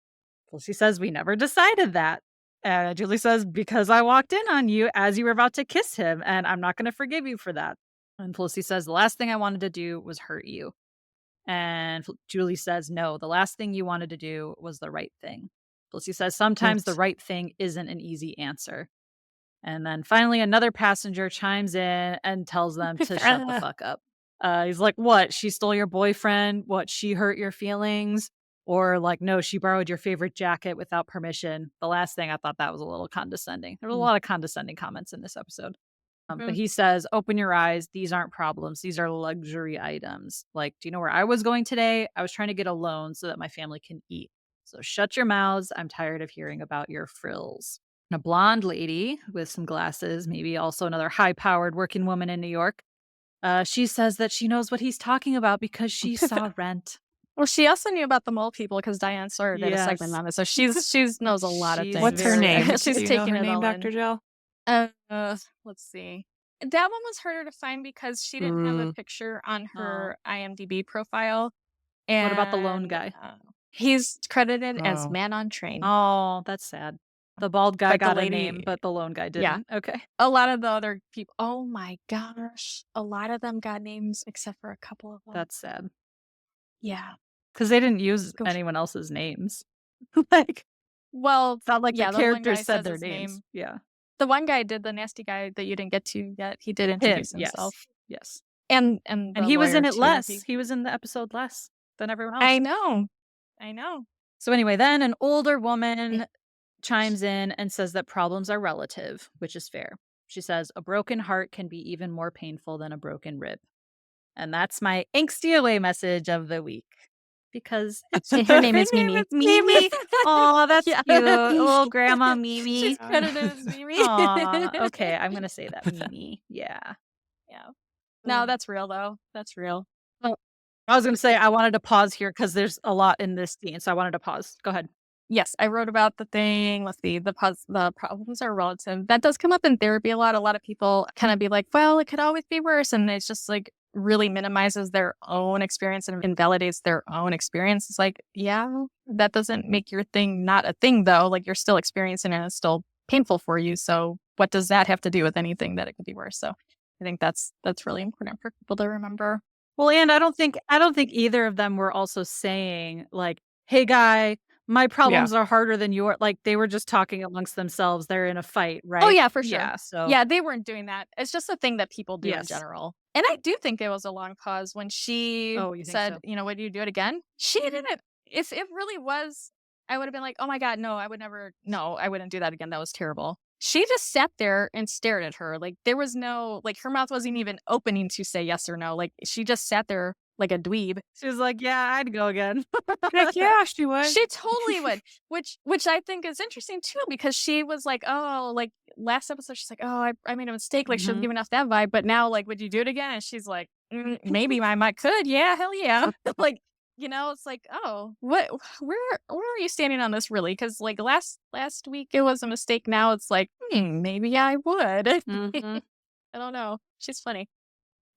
Felicity says, "We never decided that." Julie says, "Because I walked in on you as you were about to kiss him, and I'm not going to forgive you for that." And Felicity says, "The last thing I wanted to do was hurt you." And Julie says, "No, the last thing you wanted to do was the right thing." Felicity says, "Sometimes the right thing isn't an easy answer." And then finally, another passenger chimes in and tells them to shut the fuck up. He's like, "What? She stole your boyfriend? What? She hurt your feelings?" Or like, "No, she borrowed your favorite jacket without permission." The last thing, I thought that was a little condescending. There were a lot of condescending comments in this episode. But he says, "Open your eyes. These aren't problems. These are luxury items. Like, do you know where I was going today? I was trying to get a loan so that my family can eat. So shut your mouths. I'm tired of hearing about your frills." And a blonde lady with some glasses, maybe also another high powered working woman in New York, she says that she knows what he's talking about because she saw Rent. Well, she also knew about the mole people because Diane Sawyer did a segment Yes. on it, so she's knows a lot of She's things. What's her very name? She's Do you know taking her it name, all Dr. in. Joe? Let's see. That one was harder to find because she didn't have a picture on her IMDb profile, What about the lone and guy? he's credited as Oh. Man on Train. Oh, that's sad. The bald guy But the got a lady- name, but the lone guy Yeah. didn't. Okay. A lot of the other people, oh my gosh, a lot of them got names except for a couple of them. That's sad. Yeah. Because they didn't use Go- anyone else's names. Like, Well, it's not like yeah, the the one guy characters said says their his names. name. Yeah. The one guy did, the nasty guy that you didn't get to yet. He did Him, introduce yes. himself. Yes. And And the he was in lawyer, it too. less. He was in the episode less than everyone else. I know. So anyway, then an older woman chimes in and says that problems are relative, which is fair. She says, "A broken heart can be even more painful than a broken rib." And that's my angsty away message of the week. because Her name is Mimi. Mimi. Oh, that's Yeah. cute. Little grandma She's Mimi. credited as Mimi. Aw, okay, I'm gonna say that. Mimi. Yeah. Yeah. No, that's real though. That's real. Oh, I was gonna say I wanted to pause here because there's a lot in this scene, so I wanted to pause. Go ahead. yes, I wrote about the thing. Let's see. The problems are relative. That does come up in therapy a lot. A lot of people kind of be like, well, it could always be worse. And it's just like really minimizes their own experience and invalidates their own experience. It's like, yeah, that doesn't make your thing not a thing though. Like you're still experiencing it and it's still painful for you. So what does that have to do with anything that it could be worse? So I think that's really important for people to remember. Well, and I don't think either of them were also saying like, "Hey, guy, my problems are harder than your." Like they were just talking amongst themselves. They're in a fight, right? Oh yeah, for sure. Yeah. So Yeah, they weren't doing that. It's just a thing that people do in yes. general. And I do think it was a long pause when she Oh, you think said, so? you know, would you do it again? She didn't. If it really was, I would have been like, oh my God, no, I would never, no, I wouldn't do that again. That was terrible. She just sat there and stared at her. Like there was no, like her mouth wasn't even opening to say yes or no. Like she just sat there like a dweeb. She was like, "Yeah, I'd go again." Like, yeah, she would. She totally would, which I think is interesting too, because she was like, oh, like last episode, she's like, oh, I made a mistake. Like she was Mhm. giving off that vibe, but now, like, would you do it again? And she's like, maybe I might could, yeah, hell yeah. Like, you know, it's like, oh, where are you standing on this really? Because like last week it was a mistake. Now it's like, maybe I would. Mhm. I don't know. She's funny.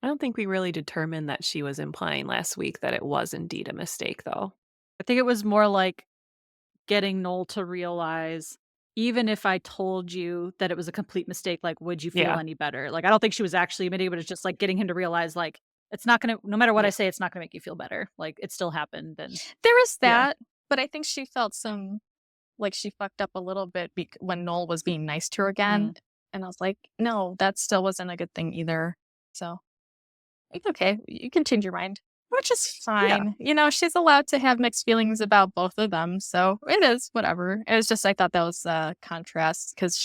I don't think we really determined that she was implying last week that it was indeed a mistake, though. I think it was more like getting Noel to realize, even if I told you that it was a complete mistake, like, would you feel Yeah. any better? Like, I don't think she was actually admitting, but it's just like getting him to realize, like, it's not gonna, no matter what I Yeah. say, it's not gonna make you feel better. Like, it still happened. And There is Yeah. that, but I think she felt some like she fucked up a little bit when Noel was being nice to her again. And I was like, no, that still wasn't a good thing either. So it's okay. You can change your mind, which is fine. You know, she's allowed to have mixed feelings about both of them. So it is whatever. It was just, I thought that was a contrast because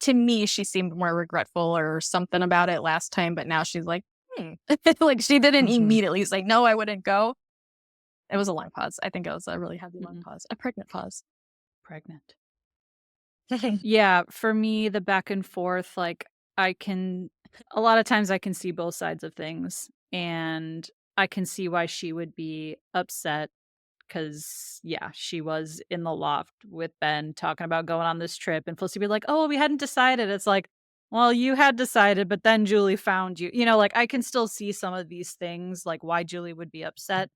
to me, she seemed more regretful or something about it last time. But now she's like, like she didn't Mhm. immediately say, no, I wouldn't go. It was a long pause. I think it was a really heavy long pause, a pregnant pause. pregnant. Yeah, for me, the back and forth, like, a lot of times I can see both sides of things, and I can see why she would be upset because, yeah, she was in the loft with Ben talking about going on this trip, and Felicity be like, "Oh, we hadn't decided." It's like, well, you had decided, but then Julie found you. You know, like, I can still see some of these things, like why Julie would be upset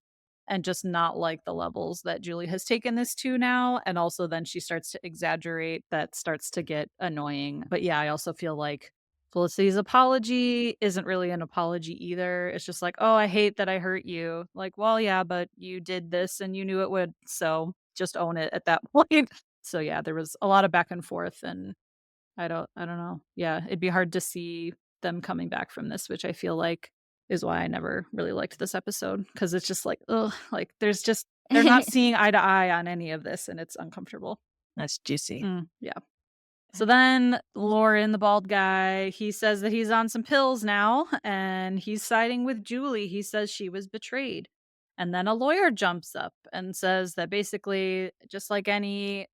and just not like the levels that Julie has taken this to now. And also then she starts to exaggerate. That starts to get annoying. But yeah, I also feel like Felicity's apology isn't really an apology either. It's just like, oh, I hate that I hurt you. Like, well, yeah, but you did this and you knew it would. So just own it at that point. So yeah, there was a lot of back and forth, and I don't know. Yeah, it'd be hard to see them coming back from this, which I feel like is why I never really liked this episode, because it's just like, ugh, like they're not seeing eye to eye on any of this, and it's uncomfortable. That's juicy. Yeah. So then Lauren, the bald guy, he says that he's on some pills now, and he's siding with Julie. He says she was betrayed. And then a lawyer jumps up and says that basically, just like any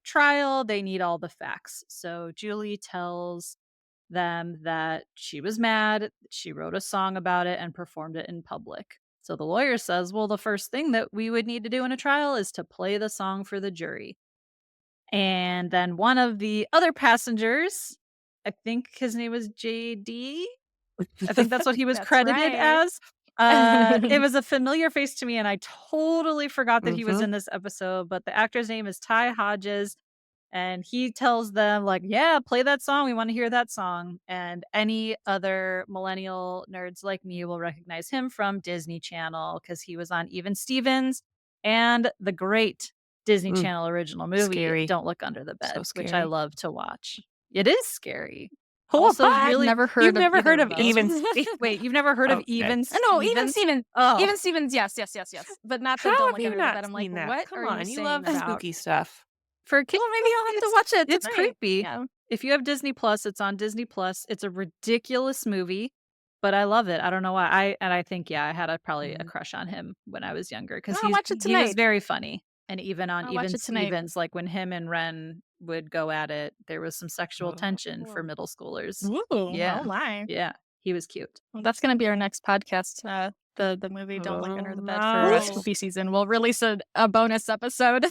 trial, they need all the facts. So Julie tells them that she was mad, she wrote a song about it and performed it in public. So the lawyer says, well, the first thing that we would need to do in a trial is to play the song for the jury. And then one of the other passengers, I think his name was JD. I think that's what he was That's credited right. as. It was a familiar face to me, and I totally forgot that he was Mhm. in this episode. But the actor's name is Ty Hodges, and he tells them, like, yeah, play that song. We want to hear that song. And any other millennial nerds like me will recognize him from Disney Channel because he was on Even Stevens and the great Disney Mm. Channel original movie, Scary. Don't Look Under the Bed, which I scary. love to watch. It is scary. Oh, Also, what? really, Never heard You've of never either heard of of those. Even wait, you've never heard of Okay. Even No, even Stevens? Stevens. Oh, Even Stevens, yes. But not the How Don't have Look you Under the not Bed. I'm like, seen that? what Come are on, you you saying love about? spooky stuff. for kids, Well, maybe I'll have to watch it. it's tonight. creepy. Yeah. If you have Disney Plus, it's on Disney Plus. It's a ridiculous movie. but I love it. I don't know why. I think I had probably a Mhm. crush on him when I was younger because I'll watch it he was tonight. very funny. And even on I'll watch Even it tonight. Stevens, like when him and Ren would go at it, there was some sexual tension for Oh. middle schoolers. Ooh, Yeah. oh my. Yeah. He was cute. Well, that's gonna be our next podcast. The movie Don't Look Under Oh, the Bed for no. spooky season. We'll release a bonus episode.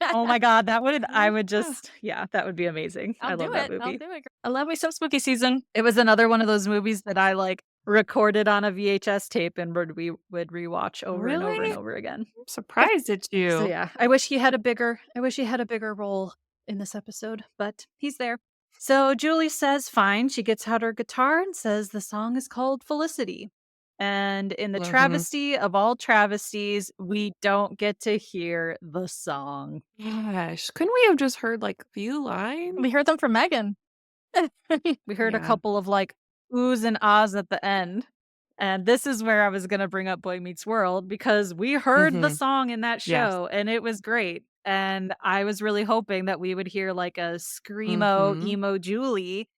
Oh my God. That would, I would just, that would be amazing. I I'll do love that it. I'll movie. do it. I love me some spooky season. It was another one of those movies that I like recorded on a VHS tape and we would rewatch over and over and Really? over again. I'm surprised at you. So yeah, I wish he had a bigger role in this episode, but he's there. So Julie says fine. She gets out her guitar and says the song is called Felicity. And in the Mhm. travesty of all travesties, we don't get to hear the song. Gosh, couldn't we have just heard like a few lines? We heard them from Megan. We heard a Yeah. couple of like oohs and ahs at the end. And this is where I was going to bring up Boy Meets World because we heard the Mhm. song in that Yes. show and it was great. And I was really hoping that we would hear like a screamo, Mhm. emo Julie,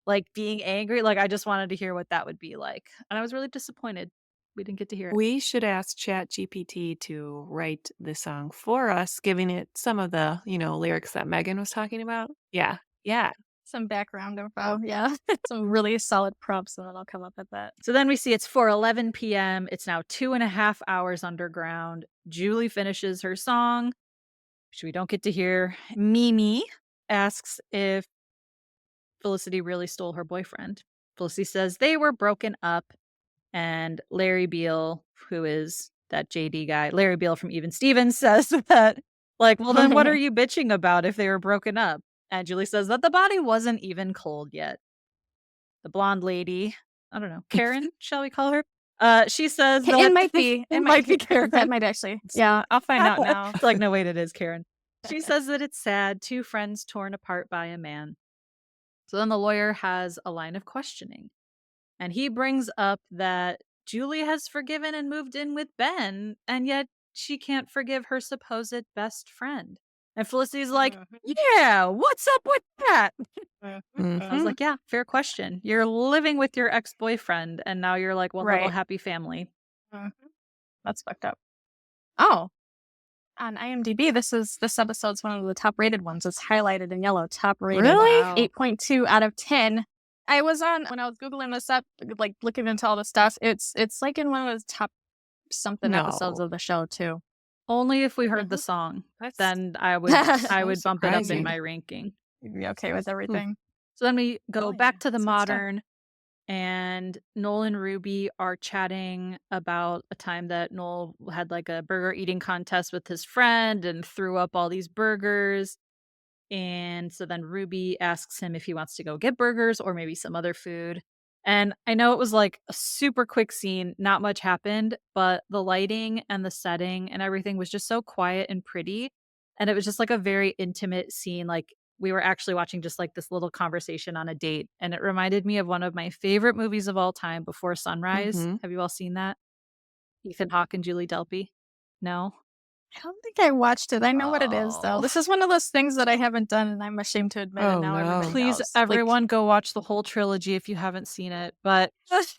like being angry. Like I just wanted to hear what that would be like. And I was really disappointed we didn't get to hear it. We should ask ChatGPT to write the song for us, giving it some of the, lyrics that Megan was talking about. Yeah. Yeah. Some background info. Yeah. Some really solid prompts, and then I'll come up with that. So then we see it's 4:11 p.m. It's now 2.5 hours underground. Julie finishes her song, which we don't get to hear. Mimi asks if Felicity really stole her boyfriend. Felicity says they were broken up, and Larry Beale, who is that JD guy, Larry Beale from Even Stevens, says that, like, well, then what are you bitching about if they were broken up? And Julie says that the body wasn't even cold yet. The blonde lady, I don't know, Karen, shall we call her? She says that It might be. It might be Karen. That might actually. Yeah, I'll find out now. It's like, no, wait, it is Karen. She says that it's sad, two friends torn apart by a man. So then the lawyer has a line of questioning. And he brings up that Julie has forgiven and moved in with Ben, and yet she can't forgive her supposed best friend. And Felicity's like, yeah, what's up with that? I was Mhm. like, yeah, fair question. You're living with your ex-boyfriend, and now you're like one little Right. happy family. That's fucked up. Oh. On IMDb, this episode's one of the top rated ones. It's highlighted in yellow. Top rated. Really? Wow. 8.2 out of 10. I was on when I was Googling this up, like looking into all the stuff. It's like in one of the top something episodes No. of the show too. Only if we heard the song, That's then I would bump it up in surprising. my ranking. You'd be okay with everything. So then we go Oh, back yeah. to the That's good stuff. modern, and Noel and Ruby are chatting about a time that Noel had like a burger eating contest with his friend and threw up all these burgers. And so then Ruby asks him if he wants to go get burgers or maybe some other food. And I know it was like a super quick scene, not much happened, but the lighting and the setting and everything was just so quiet and pretty. And it was just like a very intimate scene. Like we were actually watching just like this little conversation on a date. And it reminded me of one of my favorite movies of all time, Before Sunrise. Mhm. Have you all seen that? Ethan Hawke and Julie Delpy? No? I don't think I watched it. I know what it is though. Oh. This is one of those things that I haven't done, and I'm ashamed to admit. Oh, And now no. everybody Please, knows. everyone, go watch the whole trilogy if you haven't seen it. But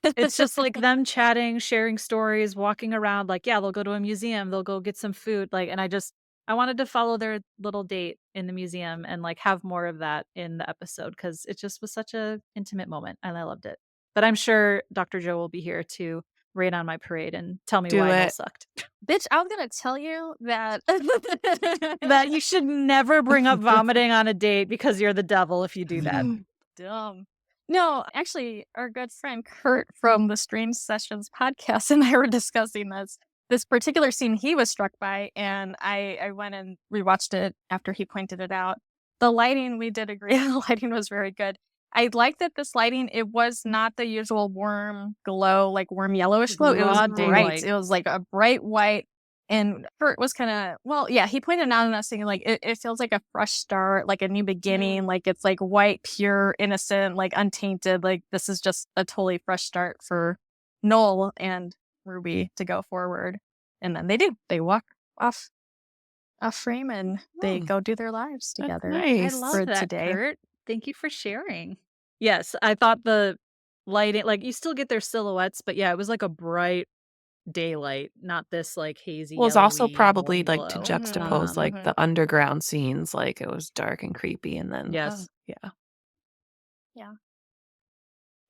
it's just like them chatting, sharing stories, walking around. Like, yeah, they'll go to a museum, they'll go get some food. Like, and I wanted to follow their little date in the museum and like have more of that in the episode because it just was such a intimate moment and I loved it. But I'm sure Dr. Joe will be here to rain on my parade and tell me Do why it. it sucked. Bitch, I was gonna tell you that That you should never bring up vomiting on a date because you're the devil if you do that. Dumb. No, actually, our good friend Kurt from the Strange Sessions podcast and I were discussing this particular scene he was struck by, and I went and rewatched it after he pointed it out. The lighting, we did agree, the lighting was very good. I like that this lighting, it was not the usual warm glow, like warm yellowish glow. It was Broad bright. daylight. It was like a bright white. And Kurt was kind of, well, yeah, he pointed out and I was thinking, like, it feels like a fresh start, like a new beginning, like it's like white, pure, innocent, like untainted. Like this is just a totally fresh start for Noel and Ruby to go forward. And then they do. They walk off frame and they go do their lives together. nice. I love for that, today. Kurt. Thank you for sharing. Yes, I thought the lighting. Like, you still get their silhouettes, but yeah, it was like a bright daylight, not this like hazy Well, it's also yellowy probably warm like to glow. juxtapose like the underground scenes, like it was dark and creepy, and then Yes. yeah. Yeah.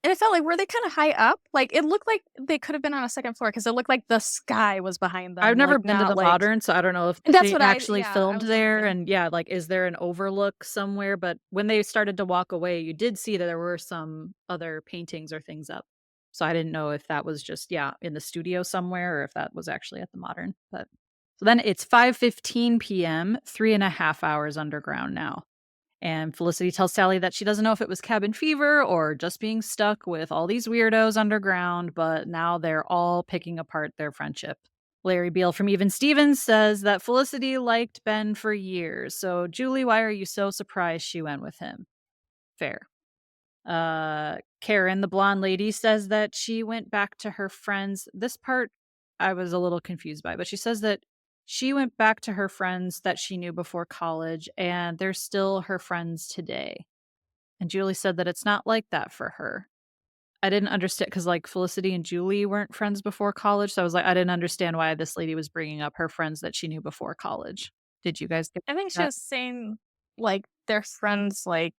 And it felt like, were they kind of high up? Like, it looked like they could have been on a second floor because it looked like the sky was behind them. I've never like, been to not the like, Modern, so I don't know if that's they what actually I filmed was there. wondering. And yeah, like, is there an overlook somewhere? But when they started to walk away, you did see that there were some other paintings or things up. So I didn't know if that was just, in the studio somewhere or if that was actually at the Modern. But so then it's 5:15 p.m., 3.5 hours underground now. And Felicity tells Sally that she doesn't know if it was cabin fever or just being stuck with all these weirdos underground, but now they're all picking apart their friendship. Larry Beale from Even Stevens says that Felicity liked Ben for years. So, Julie, why are you so surprised she went with him? Fair. Karen, the blonde lady, says that she went back to her friends. This part I was a little confused by, but she says that she went back to her friends that she knew before college, and they're still her friends today. And Julie said that it's not like that for her. I didn't understand because, like, Felicity and Julie weren't friends before college. So I was like, I didn't understand why this lady was bringing up her friends that she knew before college. Did you guys get I think she that? was saying, like, their friends, like,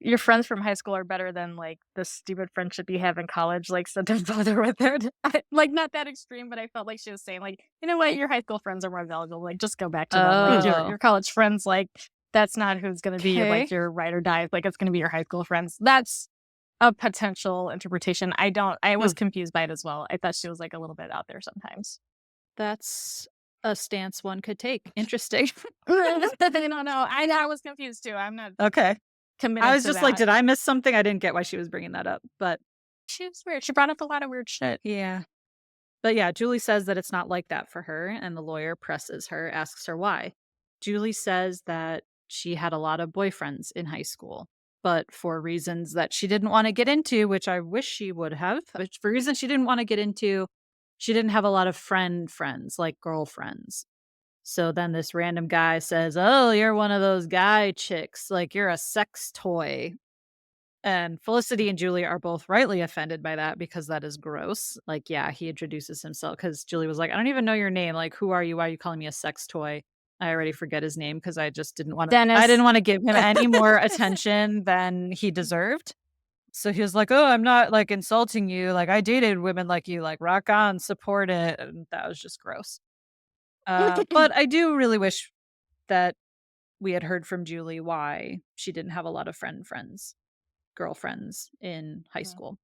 your friends from high school are better than, like, the stupid friendship you have in college, like, so don't bother with it. Like, not that extreme, but I felt like she was saying, like, you know what, your high school friends are more valuable, like, just go back to them. Like, your college friends, like, that's not who's gonna be, like, Okay. your ride or die, like, it's gonna be your high school friends. That's a potential interpretation. I was confused by it as well. I thought she was, like, a little bit out there sometimes. That's a stance one could take. Interesting. No, I was confused too. I'm not Okay. committed I was to just like, that. did I miss something? I didn't get why she was bringing that up, but She was weird. She brought up a lot of weird shit. yeah. But yeah, Julie says that it's not like that for her, and the lawyer presses her, asks her why. Julie says that she had a lot of boyfriends in high school, but for reasons that she didn't want to get into, which I wish she would have, but for reasons she didn't want to get into, she didn't have a lot of friends, like girlfriends. So then this random guy says, "Oh, you're one of those guy chicks, like you're a sex toy." And Felicity and Julie are both rightly offended by that because that is gross. Like, yeah, he introduces himself because Julie was like, "I don't even know your name. Like, who are you? Why are you calling me a sex toy?" I already forget his name because I just didn't want to. I didn't Dennis. want to give him any more attention than he deserved. So he was like, "Oh, I'm not like insulting you. Like, I dated women like you. Like, rock on, support it." And that was just gross. But I do really wish that we had heard from Julie why she didn't have a lot of girlfriends in high school.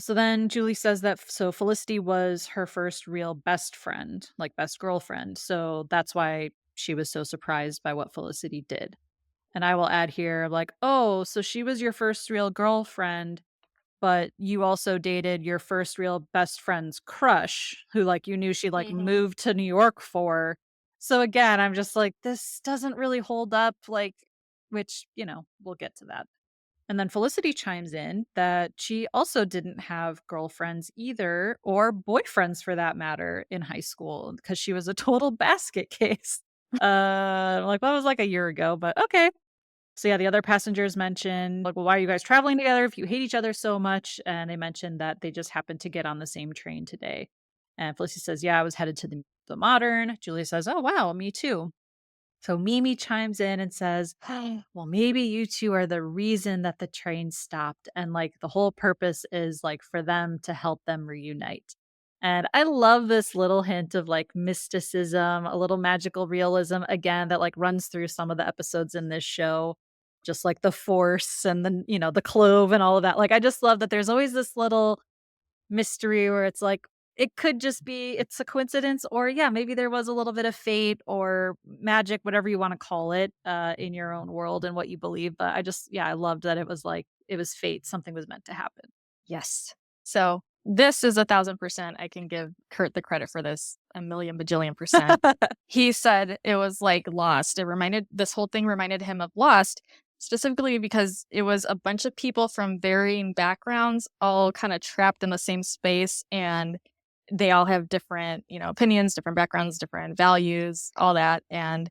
So then Julie says that so Felicity was her first real best friend, like best girlfriend. So that's why she was so surprised by what Felicity did. And I will add here, like, oh, so she was your first real girlfriend, but you also dated your first real best friend's crush, who like you knew she like moved to New York for. So again, I'm just like, this doesn't really hold up, like, which, we'll get to that. And then Felicity chimes in that she also didn't have girlfriends either, or boyfriends for that matter, in high school because she was a total basket case. Like that was like a year ago, but okay. So yeah, the other passengers mentioned like, well, why are you guys traveling together if you hate each other so much? And they mentioned that they just happened to get on the same train today. And Felicity says, yeah, I was headed to the Modern. Julia says, oh wow, me too. So Mimi chimes in and says, well, maybe you two are the reason that the train stopped. And like the whole purpose is like for them to help them reunite. And I love this little hint of like mysticism, a little magical realism again that like runs through some of the episodes in this show. Just like the force and the clove and all of that. Like I just love that there's always this little mystery where it's like it could just be it's a coincidence or yeah, maybe there was a little bit of fate or magic, whatever you want to call it, in your own world and what you believe. But I loved that it was like it was fate. Something was meant to happen. Yes. So this is 1,000%. I can give Kurt the credit for this a million bajillion percent. He said it was like Lost. This whole thing reminded him of Lost, specifically because it was a bunch of people from varying backgrounds, all kind of trapped in the same space, and they all have different, opinions, different backgrounds, different values, all that. And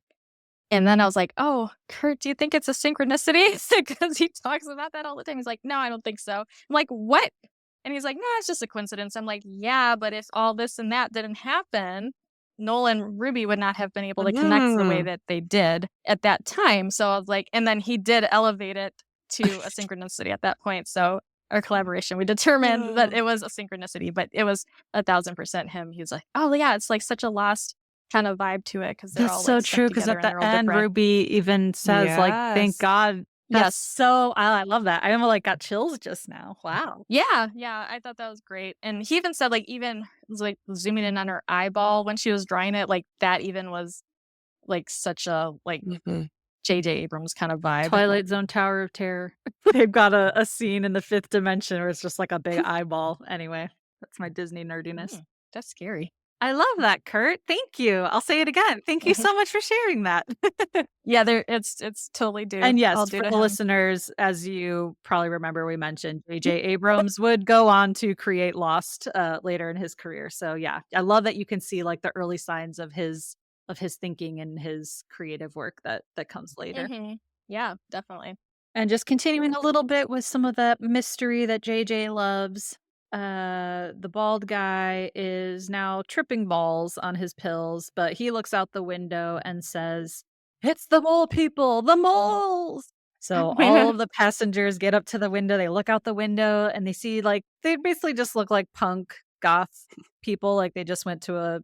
then I was like, oh, Kurt, do you think it's a synchronicity? Because he talks about that all the time. He's like, no, I don't think so. I'm like, what? And he's like, no, it's just a coincidence. I'm like, yeah, but if all this and that didn't happen, Noel and Ruby would not have been able to connect the way that they did at that time. So I was like, and then he did elevate it to a synchronicity at that point. So our collaboration, we determined that it was a synchronicity, but it was 1,000% him. He was like, oh yeah, it's like such a lost kind of vibe to it because they're That's all so like stuck true. Because together at and the they're all end, different. Ruby even says, like, thank Yes. God. That's Yes. so, I love that. I almost like got chills just now. Wow. Yeah, I thought that was great. And he even said, like, even like zooming in on her eyeball when she was drawing it, like that even was like such a like J.J. Abrams kind of vibe. Twilight Zone Tower of Terror. They've got a scene in the 5th dimension where it's just like a big eyeball. Anyway, that's my Disney nerdiness. That's scary. I love that, Kurt. Thank you. I'll say it again. Thank you so much for sharing that. Yeah, it's totally due. And yes, all due for to the him. listeners, as you probably remember, we mentioned J.J. Abrams would go on to create Lost later in his career. So yeah, I love that you can see like the early signs of his thinking and his creative work that comes later. Yeah, definitely. And just continuing a little bit with some of that mystery that JJ loves. The bald guy is now tripping balls on his pills, but he looks out the window and says, "It's the mole people, the moles." So all of the passengers get up to the window, they look out the window and they see like they basically just look like punk goth people, like they just went to a,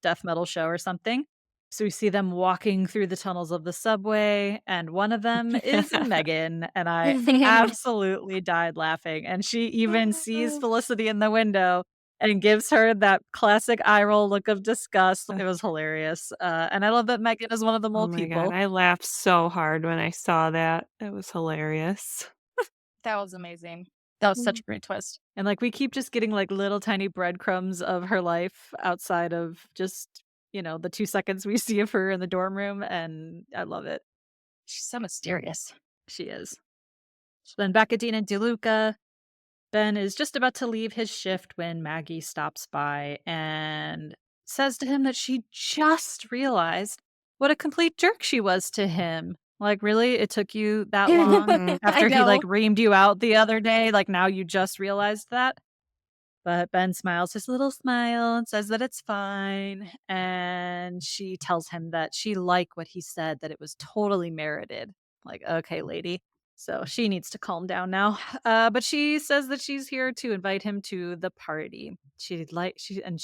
death metal show or something. So we see them walking through the tunnels of the subway, and one of them is Megan, and I absolutely died laughing. And she even sees Felicity in the window and gives her that classic eye roll look of disgust. It was hilarious. And I love that Megan is one of the mole Oh my people. God, I laughed so hard when I saw that. It was hilarious. That was amazing. That was such a great twist. And like we keep just getting like little tiny breadcrumbs of her life outside of just, the 2 seconds we see of her in the dorm room, and I love it. She's so mysterious. She is. Then back at Dean and Deluca, Ben is just about to leave his shift when Maggie stops by and says to him that she just realized what a complete jerk she was to him. Like, really? It took you that long after he like reamed you out the other day? Like, now you just realized that? But Ben smiles his little smile and says that it's fine. And she tells him that she liked what he said, that it was totally merited. Like, okay, lady. So she needs to calm down now. But she says that she's here to invite him to the party. She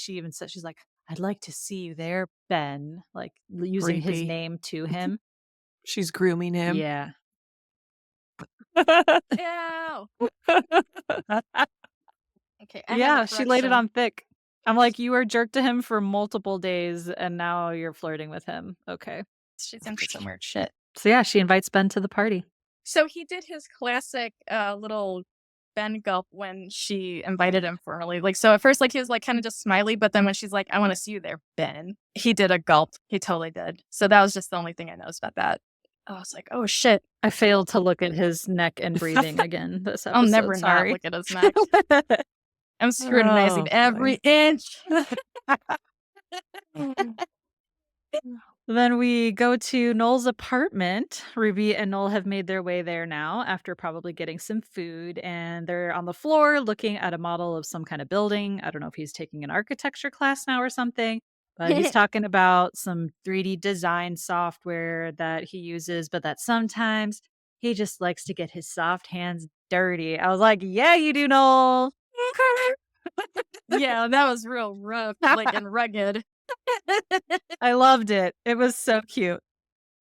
even says, she's like, I'd like to see you there, Ben. Like using his Creepy. name to him. She's grooming him. Yeah. Ew. Okay. Yeah, she laid it on thick. I'm like, you were jerk to him for multiple days, and now you're flirting with him. Okay. She's into some weird shit. So yeah, she invites Ben to the party. So he did his classic little Ben gulp when she invited him formally. Like, so at first, like, he was like kind of just smiley, but then when she's like, I want to see you there, Ben, he did a gulp. He totally did. So that was just the only thing I noticed about that. I was like, oh shit. I failed to look at his neck and breathing again this episode. I'll never sorry. not look at his neck. I'm scrutinizing every inch. Then we go to Noel's apartment. Ruby and Noel have made their way there now after probably getting some food, and they're on the floor looking at a model of some kind of building. I don't know if he's taking an architecture class now or something, but he's talking about some 3D design software that he uses, but that sometimes he just likes to get his soft hands dirty. I was like, yeah, you do, Noel. Yeah, that was real rough, like, and rugged. I loved it. It was so cute.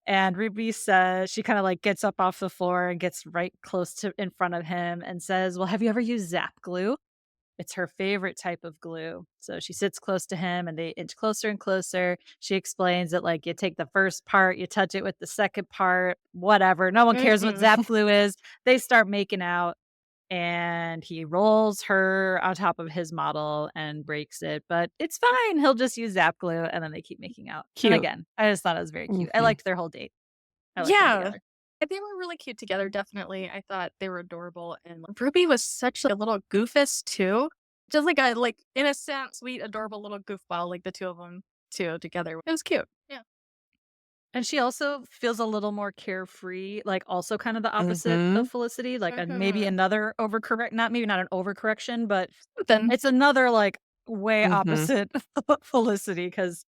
And Ruby says, she kind of like gets up off the floor and gets right close to in front of him and says, well, have you ever used Zap glue? It's her favorite type of glue. So she sits close to him and they inch closer and closer. She explains that like you take the first part, you touch it with the second part, whatever. No one cares what Zap glue is. They start making out. And he rolls her on top of his model and breaks it. But it's fine. He'll just use Zap glue, and then they keep making out. Cute. And again, I just thought it was very cute. I liked their whole date. Yeah. They were really cute together, definitely. I thought they were adorable. And Ruby was such like, a little goofus, too. Just like a, like, innocent, sweet, adorable little goofball, like the two of them, too, together. It was cute. Yeah. And she also feels a little more carefree, like also kind of the opposite Mm-hmm. of Felicity, like maybe Mhm. another maybe not an overcorrection, but Then it's another like way Mm-hmm. opposite Felicity because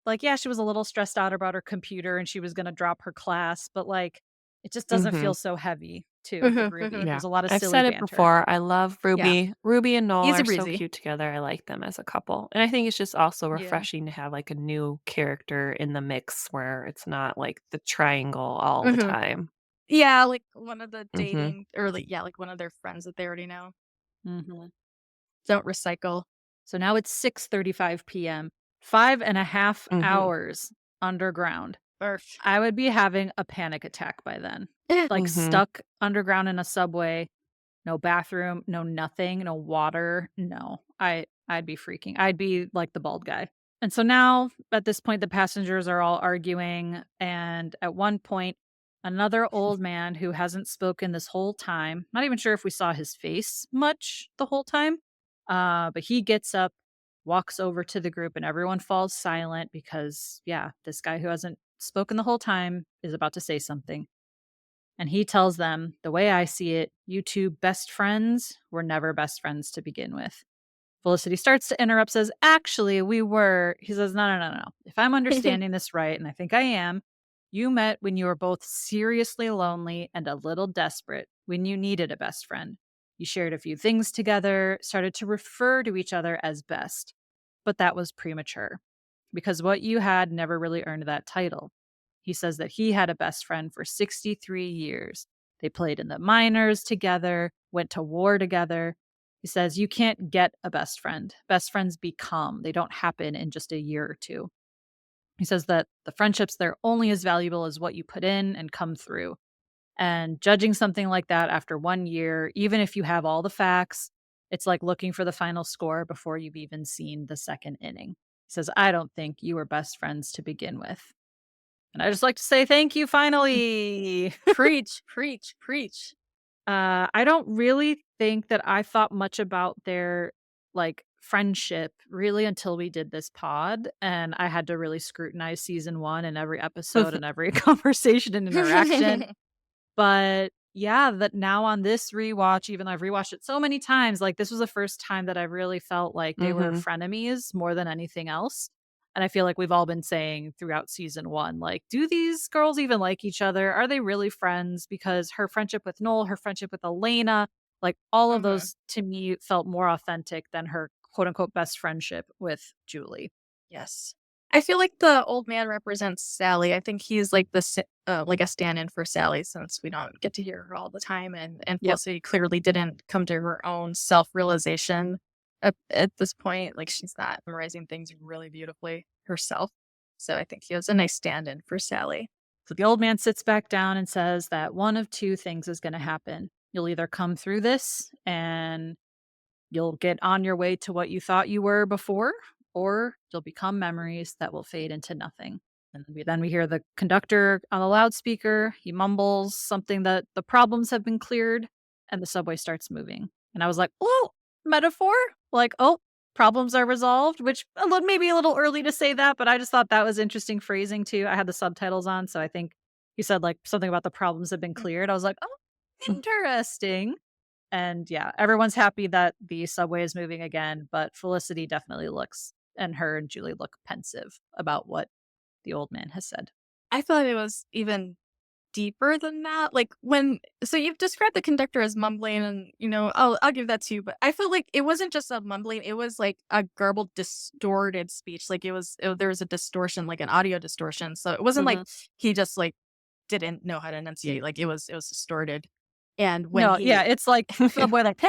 like yeah, she was a little stressed out about her computer and she was going to drop her class, but like it just doesn't Mm-hmm. feel so heavy too with Mhm, Ruby. mhm. Yeah. There's a lot of I've silly said it banter. before. I love Yeah. Ruby. Ruby and Noel Easy are so breezy. cute together. I like them as a couple. And I think it's just also Yeah. refreshing to have like a new character in the mix where it's not like the triangle all the Mhm. time. Yeah, like one of the Mm-hmm. dating or like yeah, like one of their friends that they already know. Mhm. Don't recycle. So now it's 6:35 p.m. 5.5 Mm-hmm. hours underground. Barf. I would be having a panic attack by then. Like Mm-hmm. stuck underground in a subway, no bathroom, no nothing, no water. No. I'd be freaking. I'd be like the bald guy. And so now at this point the passengers are all arguing and at one point another old man who hasn't spoken this whole time, not even sure if we saw his face much the whole time. But he gets up, walks over to the group and everyone falls silent because yeah, this guy who hasn't spoken the whole time is about to say something. And he tells them, the way I see it, you two best friends were never best friends to begin with. Felicity starts to interrupt, says, actually, we were. He says, no, no, no, no. If I'm understanding this right, and I think I am, you met when you were both seriously lonely and a little desperate, when you needed a best friend. You shared a few things together, started to refer to each other as best. But that was premature because what you had never really earned that title. He says that he had a best friend for 63 years. They played in the minors together, went to war together. He says you can't get a best friend. Best friends become, they don't happen in just a year or two. He says that the friendships, they're only as valuable as what you put in and come through. And judging something like that after 1 year, even if you have all the facts, it's like looking for the final score before you've even seen the second inning. He says, I don't think you were best friends to begin with. And I just like to say thank you, finally. Preach, preach, preach. I don't really think that I thought much about their like friendship really until we did this pod and I had to really scrutinize season 1 and every episode and every conversation and interaction. But yeah, that now on this rewatch, even though I've rewatched it so many times, like this was the first time that I really felt like they were Mm-hmm. frenemies more than anything else. And I feel like we've all been saying throughout season 1, like, do these girls even like each other? Are they really friends? Because her friendship with Noel, her friendship with Elena, like all of Mhm. those to me felt more authentic than her quote unquote best friendship with Julie. Yes. I feel like the old man represents Sally. I think he's like like a stand-in for Sally since we don't get to hear her all the time, and Yep. Felicity clearly didn't come to her own self-realization at this point. Like she's not memorizing things really beautifully herself. So I think he was a nice stand-in for Sally. So the old man sits back down and says that one of two things is going to happen. You'll either come through this and you'll get on your way to what you thought you were before, or you'll become memories that will fade into nothing. And then we hear the conductor on the loudspeaker. He mumbles something that the problems have been cleared, and the subway starts moving. And I was like, oh, metaphor? Like, oh, problems are resolved, which maybe a little early to say that, but I just thought that was interesting phrasing too. I had the subtitles on, so I think he said like something about the problems have been cleared. I was like, oh, interesting. And yeah, everyone's happy that the subway is moving again, but Felicity definitely looks, and her and Julie look pensive about what the old man has said. I thought it was even deeper than that. Like so you've described the conductor as mumbling and I'll give that to you, but I felt like it wasn't just a mumbling, it was like a garbled, distorted speech. Like there was a distortion, like an audio distortion. So it wasn't like Mhm. he just like didn't know how to enunciate. Like it was distorted. And when No, yeah, he it's like subway like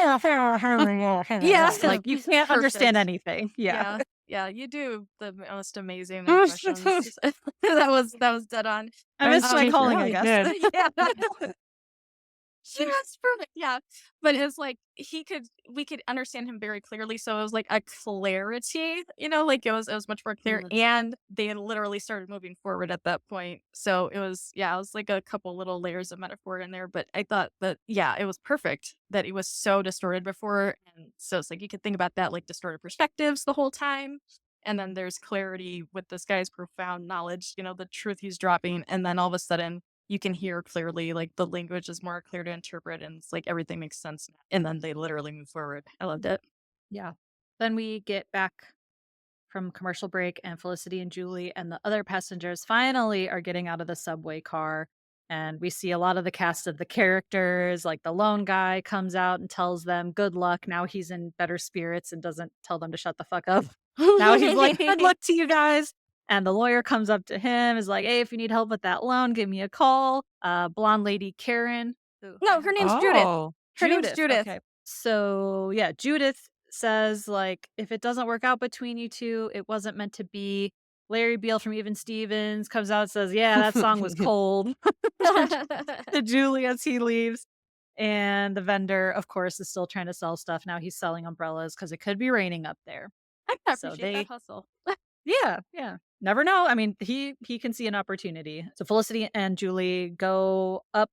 yeah, like you can't understand perfect. anything. Yeah. Yeah. Yeah, you do the most amazing impressions. That was dead on. I And missed my she calling, I really guess. did. Yeah. That's perfect. Yeah. But it's like we could understand him very clearly. So it was like a clarity, like it was much more clear. Mhm. And they had literally started moving forward at that point. So it was like a couple little layers of metaphor in there. But I thought that, yeah, it was perfect that it was so distorted before. And so it's like you could think about that like distorted perspectives the whole time. and then there's clarity with this guy's profound knowledge, the truth he's dropping, and then all of a sudden you can hear clearly, like the language is more clear to interpret, and it's like everything makes sense. And then they literally move forward. I loved it. Yeah. Then we get back from commercial break, and Felicity and Julie and the other passengers finally are getting out of the subway car. And we see a lot of the cast of the characters, like the lone guy comes out and tells them good luck. Now he's in better spirits and doesn't tell them to shut the fuck up. Now he's like, good luck to you guys. And the lawyer comes up to him, is like, hey, if you need help with that loan, give me a call. Blonde lady Karen. No, her name's Judith. Oh, Her name's Judith. Okay. So yeah, Judith says, like, if it doesn't work out between you two, it wasn't meant to be. Larry Beale from Even Stevens comes out and says, yeah, that song was cold to Julie as he leaves. And the vendor, of course, is still trying to sell stuff. Now he's selling umbrellas because it could be raining up there. I can So appreciate that hustle. yeah. Never know. I mean, he can see an opportunity. So Felicity and Julie go up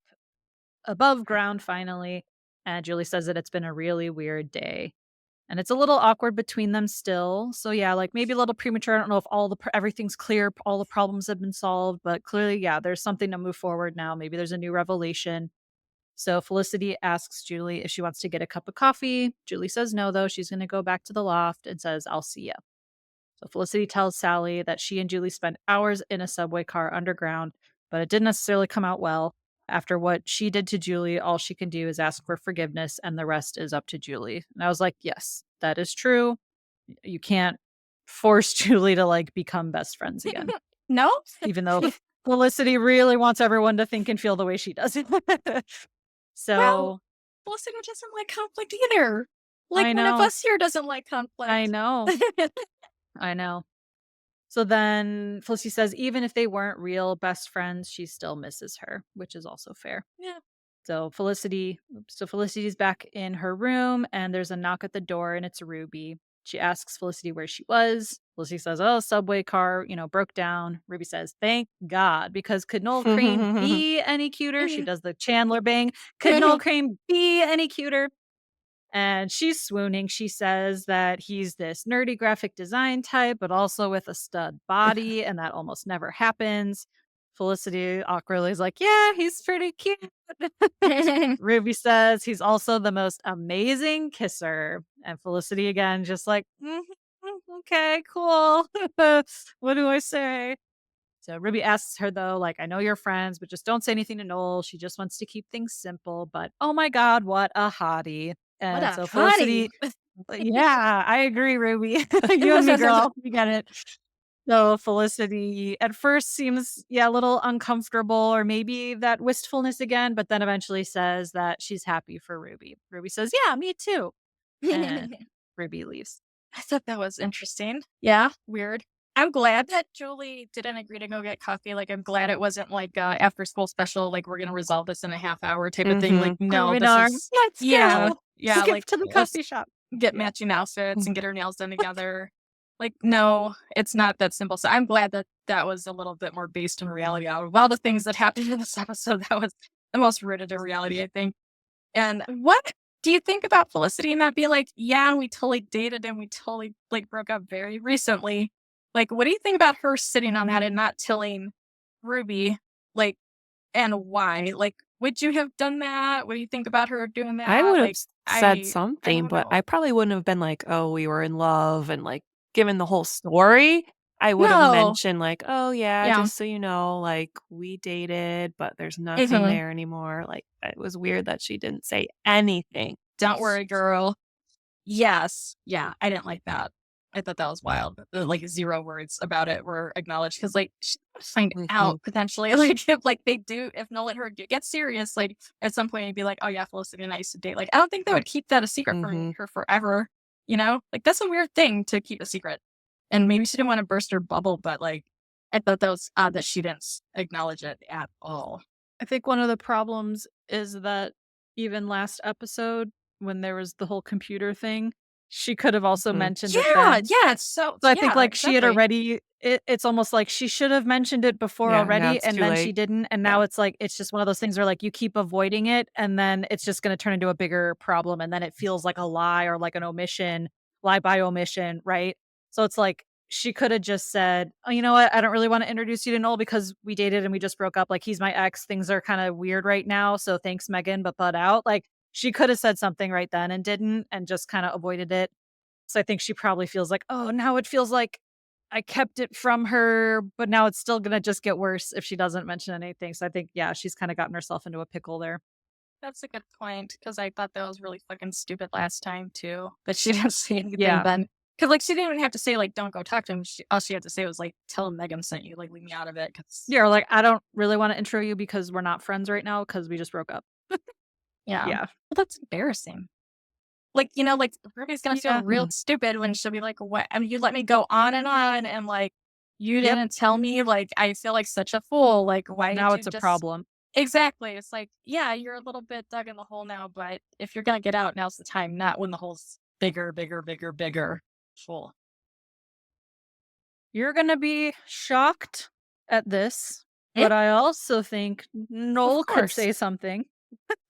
above ground finally, and Julie says that it's been a really weird day. And it's a little awkward between them still. So yeah, like maybe a little premature. I don't know if everything's clear, all the problems have been solved, but clearly, yeah, there's something to move forward now. Maybe there's a new revelation. So Felicity asks Julie if she wants to get a cup of coffee. Julie says no, though. She's going to go back to the loft and says, I'll see ya. So Felicity tells Sally that she and Julie spent hours in a subway car underground, but it didn't necessarily come out well. After what she did to Julie, all she can do is ask for forgiveness, and the rest is up to Julie. And I was like, yes, that is true. You can't force Julie to like become best friends again, No? even though Felicity really wants everyone to think and feel the way she does. So Well, Felicity doesn't like conflict either. Like, I one of know. us here doesn't like conflict. I know. I know. So then Felicity says even if they weren't real best friends, she still misses her, which is also fair. Yeah. So Felicity's back in her room, and there's a knock at the door, and it's Ruby. She asks Felicity where she was. Felicity says, oh, subway car, broke down. Ruby says, thank God, because could Noel Crane be any cuter? She does the Chandler bang. Could Noel Crane be any cuter? And she's swooning. She says that he's this nerdy graphic design type, but also with a stud body, and that almost never happens. Felicity awkwardly is like, yeah, he's pretty cute. Ruby says he's also the most amazing kisser. And Felicity again, just like, okay, cool. What do I say? So Ruby asks her, though, like, I know you're friends, but just don't say anything to Noel. She just wants to keep things simple. But oh my God, what a hottie. And What a so hottie. Felicity, yeah, I agree, Ruby. You and me, girl. We get it. So Felicity at first seems, a little uncomfortable, or maybe that wistfulness again, but then eventually says that she's happy for Ruby. Ruby says, yeah, me too. And Ruby leaves. I thought that was interesting. Yeah, weird. I'm glad that Julie didn't agree to go get coffee. Like, I'm glad it wasn't like after school special, like we're gonna resolve this in a half hour type of thing. Like, no, this is Let's go. yeah, Skip like to the let's coffee shop. get matching outfits and get her nails done together. Like, no, it's not that simple. So I'm glad that that was a little bit more based in reality. Out of all the things that happened in this episode, that was the most rooted in reality, I think. And what do you think about Felicity and that being like, yeah, we totally dated and we totally like broke up very recently? Like, what do you think about her sitting on that and not telling Ruby, like, and why? Like, would you have done that? What do you think about her doing that? I would have Like, said something, don't but know. I probably wouldn't have been like, oh, we were in love and like given the whole story. I would have No. mentioned like, oh yeah, Yeah. just so you know, like we dated, but there's nothing there anymore. Like it was weird that she didn't say anything. Don't worry, girl. Yes. Yeah, I didn't like that. I thought that was wild. Like 0 words about it were acknowledged because, like, she would find out potentially, like, if like they do, if Noel and her do get serious, like at some point, he'd be like, "Oh yeah, Felicity and I used to date." Like, I don't think they would keep that a secret from her forever. You know, like that's a weird thing to keep a secret. And maybe she didn't want to burst her bubble, but like, I thought that was odd that she didn't acknowledge it at all. I think one of the problems is that even last episode, when there was the whole computer thing, she could have also mentioned it then. Yeah. So I think like she had exactly. already, it's almost like she should have mentioned it before Yeah, now already, it's and too then she late. didn't. And now it's like, it's just one of those things where like you keep avoiding it, and then it's just going to turn into a bigger problem. And then it feels like a lie or like an omission, lie by omission, right? So it's like she could have just said, oh, you know what? I don't really want to introduce you to Noel because we dated and we just broke up. Like, he's my ex. Things are kind of weird right now. So thanks, Megan, but butt out. Like, she could have said something right then and didn't and just kind of avoided it. So I think she probably feels like, oh, now it feels like I kept it from her, but now it's still going to just get worse if she doesn't mention anything. So I think, yeah, she's kind of gotten herself into a pickle there. That's a good point, because I thought that was really fucking stupid last time too. But she didn't say anything Yeah. then. Because like she didn't even have to say like don't go talk to him. All she had to say was like tell him Megan sent you. Like leave me out of it. Cause Yeah, or like, I don't really want to intro you because we're not friends right now because we just broke up. yeah. Yeah. Well, that's embarrassing. Like like Ruby's gonna feel Yeah. real stupid when she'll be like, "What? I mean, you let me go on and like you Yep. didn't tell me. Like I feel like such a fool. Like why Now did it's you a just problem. Exactly. It's like, yeah, you're a little bit dug in the hole now, but if you're gonna get out, now's the time, not when the hole's bigger, bigger, bigger, bigger. Full. You're going to be shocked at this, Eh? but I also think Noel could course. say something.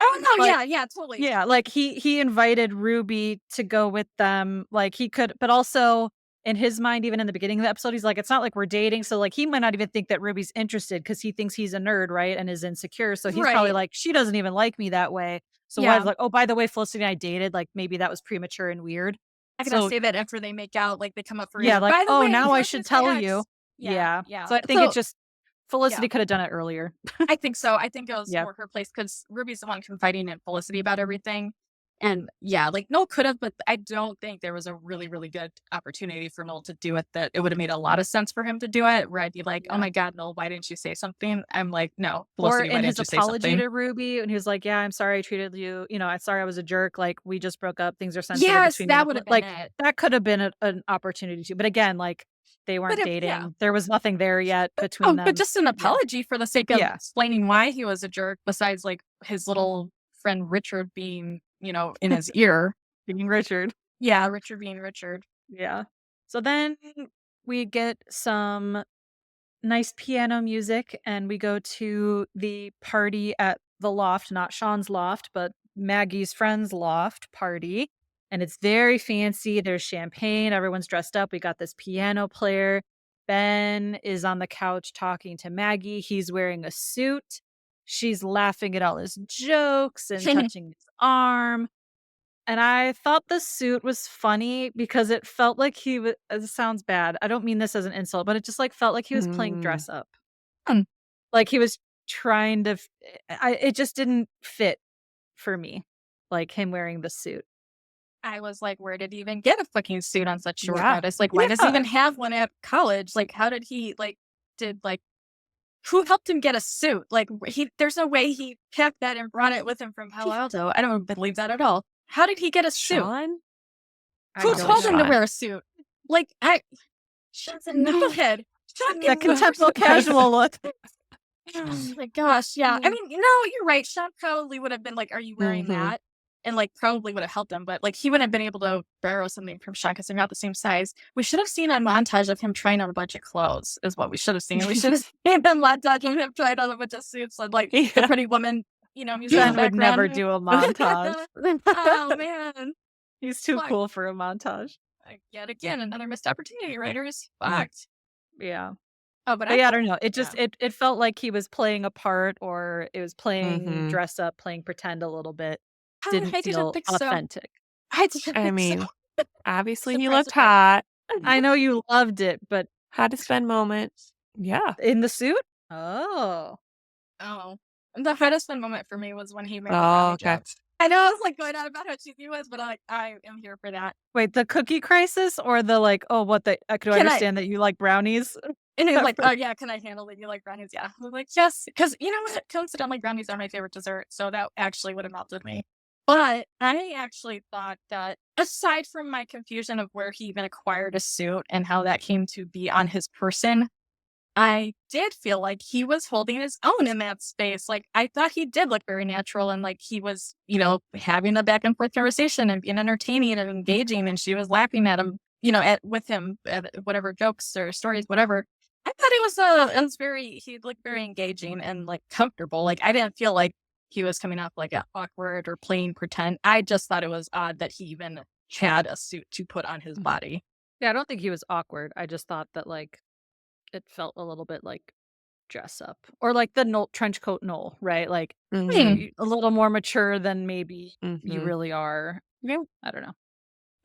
Oh no, Like, yeah, totally. Yeah, like he invited Ruby to go with them. Like he could, but also in his mind, even in the beginning of the episode, he's like, it's not like we're dating. So like he might not even think that Ruby's interested because he thinks he's a nerd, right? And is insecure. So he's probably Right. like, she doesn't even like me that way. So Yeah. why like, oh, by the way, Felicity and I dated. Like maybe that was premature and weird. I gotta So say that after they make out, like they come up for yeah, each like, by the oh, way, now I this should is my tell ex. you. Yeah. So I think it's just Felicity yeah. could have done it earlier. I think so. I think it was Yeah. more her place because Ruby's the one confiding in Felicity about everything. And yeah, like Noel could have, but I don't think there was a really, really good opportunity for Noel to do it that it would have made a lot of sense for him to do it, where I'd be like, oh my God, Noel, why didn't you say something? I'm like, no, Or Felicity, why in didn't his you say apology something? to Ruby, and he was like, "Yeah, I'm sorry I treated you. I'm sorry I was a jerk. Like we just broke up. Things are sensitive Yes, between me." that would have been Like it. that could have been an opportunity too. But again, like they weren't But dating. There was nothing there yet between oh, them. but just an apology for the sake of Yeah. explaining why he was a jerk, besides like his little friend Richard being, in his ear. Being Richard. Yeah, Richard being Richard. Yeah. So then we get some nice piano music, and we go to the party at the loft, not Sean's loft, but Maggie's friend's loft party. And it's very fancy. There's champagne. Everyone's dressed up. We got this piano player. Ben is on the couch talking to Maggie. He's wearing a suit. She's laughing at all his jokes and touching his arm. And I thought the suit was funny because it felt like he was. It sounds bad. I don't mean this as an insult, but it just like felt like he was playing dress up. Hmm. Like he was trying to. It just didn't fit for me, like him wearing the suit. I was like, where did he even get a fucking suit on such short Yeah. notice? Like, why does he Yeah. even have one at college? Like, how did he who helped him get a suit? Like, there's no way he packed that and brought it with him from Palo Alto. I don't believe that at all. How did he get a suit? Sean? Who I don't told him to know. wear a suit? Like, Sean's a knucklehead. Sean That gets contemptuous casual look. Oh my gosh, yeah. I mean, you're right. Sean probably would have been like, "Are you wearing that?" And like, probably would have helped him, but like, he wouldn't have been able to borrow something from Sean because they're not the same size. We should have seen a montage of him trying on a bunch of clothes. Is what we should have seen. We should have seen a montage of him trying on a bunch of suits and like the Pretty Woman. Music in Ben the would never background. do a montage. Oh man, He's too Fuck. cool for a montage. Yet again, another missed opportunity. Writers, fucked. Yeah. Oh, but But yeah, I thought- don't know. It just it felt like he was playing a part, or it was playing dress up, playing pretend a little bit. Didn't I feel think so. authentic. I didn't I think mean, so. obviously he Surprise, looked surprise. hot. I know you loved it, but Had to spend moments. Yeah. in the suit? Oh. Oh. The hardest fun moment for me was when he made the Oh, brownie okay. joke. I know I was like going on about how cheesy he was, but I am here for that. Wait, the cookie crisis or the like, oh, what the, do I Can I- understand that you like brownies? And he was like, oh yeah, can I handle it? You like brownies? Yeah. I was like, yes. Because you know what? Coincidentally, brownies are my favorite dessert. So that actually would have melted me. But I actually thought that aside from my confusion of where he even acquired a suit and how that came to be on his person, I did feel like he was holding his own in that space. Like, I thought he did look very natural and like he was, having a back and forth conversation and being entertaining and engaging. And she was laughing at him, with him at whatever jokes or stories, whatever. I thought he looked very engaging and like comfortable. Like, I didn't feel like he was coming off like awkward or playing pretend. I just thought it was odd that he even had a suit to put on his body. Yeah, I don't think he was awkward. I just thought that like it felt a little bit like dress up or like the Noel, trench coat Noel, right? Like Mm-hmm. a little more mature than maybe you Mm-hmm. really are. Yeah. I don't know.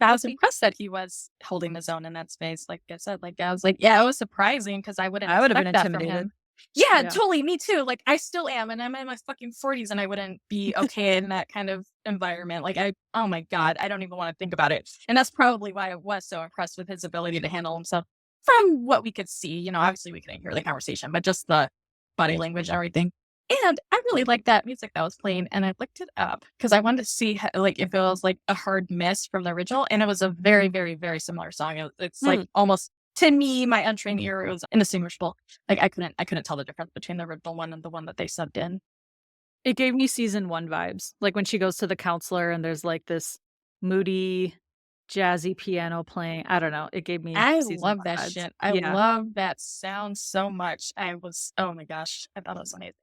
I was impressed that he was holding his own in that space. Like I said, like I was like, yeah, it was surprising because I wouldn't I would have been expect that from intimidated. him. Yeah, Yeah. totally. Me too. Like I still am, and I'm in my fucking 40s, and I wouldn't be okay in that kind of environment. Like oh my god, I don't even want to think about it. And that's probably why I was so impressed with his ability to handle himself from what we could see. You know, obviously we couldn't hear the conversation, but just the body language, and everything. And I really liked that music that was playing, and I looked it up because I wanted to see like if it was like a hard miss from the original, and it was a very, very, very similar song. It's like almost to me, my untrained ear, it was indistinguishable. Like I couldn't tell the difference between the original one and the one that they subbed in. It gave me season 1 vibes. Like when she goes to the counselor and there's like this moody, jazzy piano playing. I don't know. It gave me I season love 1 that vibes. shit. I Yeah. love that sound so much. Oh my gosh, I thought it was amazing.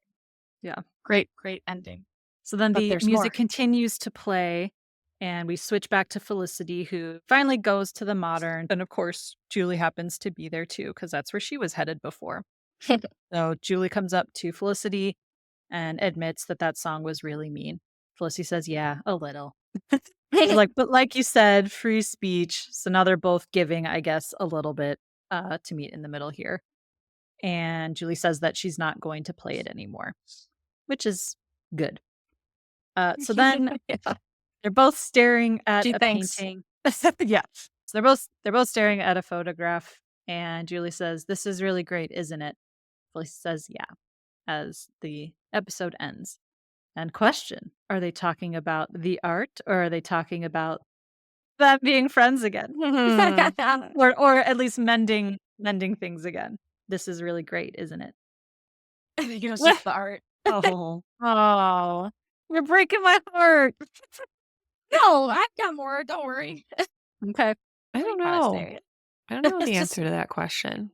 Yeah. Great, great ending. So then But the there's music more. continues to play and we switch back to Felicity, who finally goes to the modern. And of course, Julie happens to be there too, because that's where she was headed before. So Julie comes up to Felicity and admits that that song was really mean. Felicity says, yeah, a little. She's like, but like you said, free speech. So now they're both giving, I guess, a little bit to meet in the middle here. And Julie says that she's not going to play it anymore, which is good. So then Yeah. they're both staring at Gee, a thanks. painting. Yeah. So they're both staring at a photograph, and Julie says, "This is really great, isn't it?" Felicity says, "Yeah," as the episode ends. And question, are they talking about the art or are they talking about them being friends again? Or at least mending things again. This is really great, isn't it? I think it was just the art. Oh, Oh. you're breaking my heart. No, I've got more. Don't worry. Okay. I don't I wanna know. say it. I don't know It's the just answer to that question.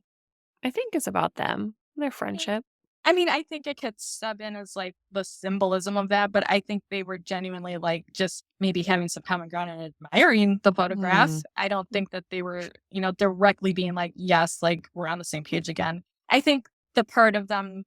I think it's about them, their friendship. I mean, I think it could sub in as like the symbolism of that, but I think they were genuinely like just maybe having some common ground and admiring the photographs. I don't think that they were, directly being like, yes, like we're on the same page again. I think the part of them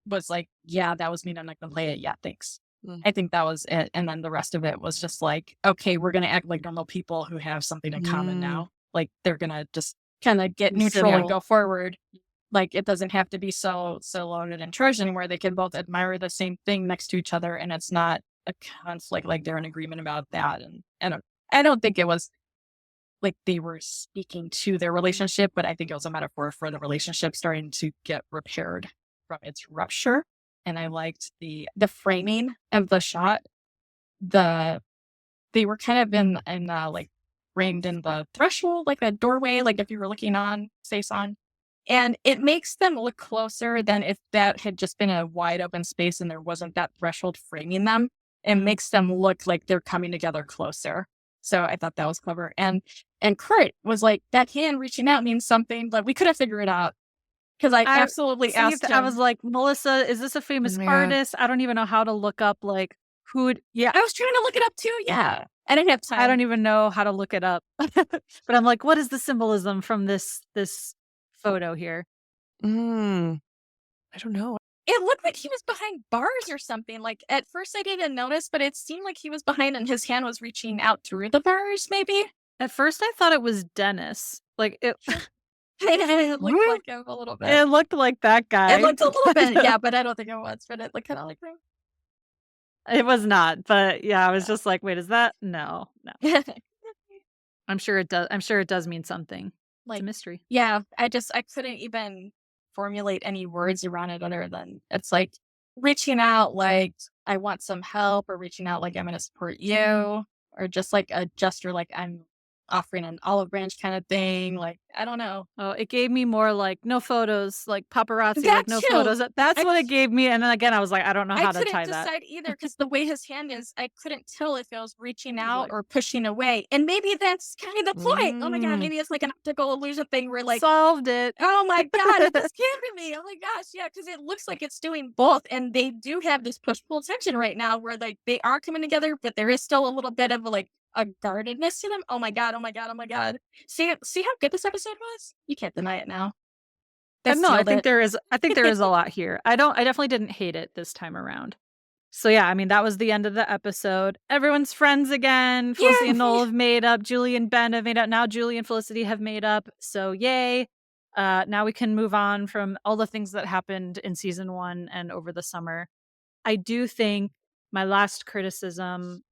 was like, yeah, that was mean. I'm not going to play it. Yeah, thanks. I think that was it. And then the rest of it was just like, okay, we're going to act like normal people who have something in common now. Like they're going to just kind of get neutral and go forward. Like it doesn't have to be so loaded and charged anymore. They can both admire the same thing next to each other, and it's not a conflict. Like they're in agreement about that. And I don't think it was like they were speaking to their relationship, but I think it was a metaphor for the relationship starting to get repaired from its rupture. And I liked the framing of the shot. They were kind of in like framed in the threshold, like a doorway, like if you were looking on face on. And it makes them look closer than if that had just been a wide open space and there wasn't that threshold framing them. It makes them look like they're coming together closer. So I thought that was clever. And Kurt was like, that hand reaching out means something, but we couldn't figure it out. Because I absolutely asked him. I was like, Melissa, is this a famous artist? I don't even know how to look up like who would. Yeah, I was trying to look it up too. Yeah. I didn't have time. I don't even know how to look it up. But I'm like, what is the symbolism from this photo here? I don't know. It looked like he was behind bars or something. Like at first I didn't notice, but it seemed like he was behind and his hand was reaching out through the bars, maybe. At first I thought it was Dennis. Like it It looked like him a little bit. It looked like that guy. It looked a little bit, yeah, but I don't think it was. But it looked kind of like him. It was not, but yeah, I was just like, wait, is that? No. I'm sure it does. I'm sure it does mean something. Like it's a mystery. Yeah, I couldn't even formulate any words around it other than it's like reaching out like I want some help, or reaching out like I'm going to support you, or just like a gesture like I'm offering an olive branch kind of thing. Like, I don't know. Oh, it gave me more like no photos, like paparazzi, That like no too. photos. That's what it gave me. And then again, I was like, I don't know how to tie I couldn't that. decide either because the way his hand is, I couldn't tell if it was reaching out or pushing away. And maybe that's kind of the point. Oh my God, maybe it's like an optical illusion thing where like, solved it. oh my God, it's scaring me. Oh my gosh, yeah, because it looks like it's doing both. And they do have this push-pull tension right now where like they are coming together, but there is still a little bit of a like, a guardedness to them. Oh my god! Oh my god! Oh my god! See how good this episode was? You can't deny it now. They No, I sealed think it. there is. I think there is a lot here. I definitely didn't hate it this time around. So yeah, I mean that was the end of the episode. Everyone's friends again. Felicity and Noel have made up. Julie and Ben have made up. Now Julie and Felicity have made up. So yay! Now we can move on from all the things that happened in season 1 and over the summer. I do think my last criticism,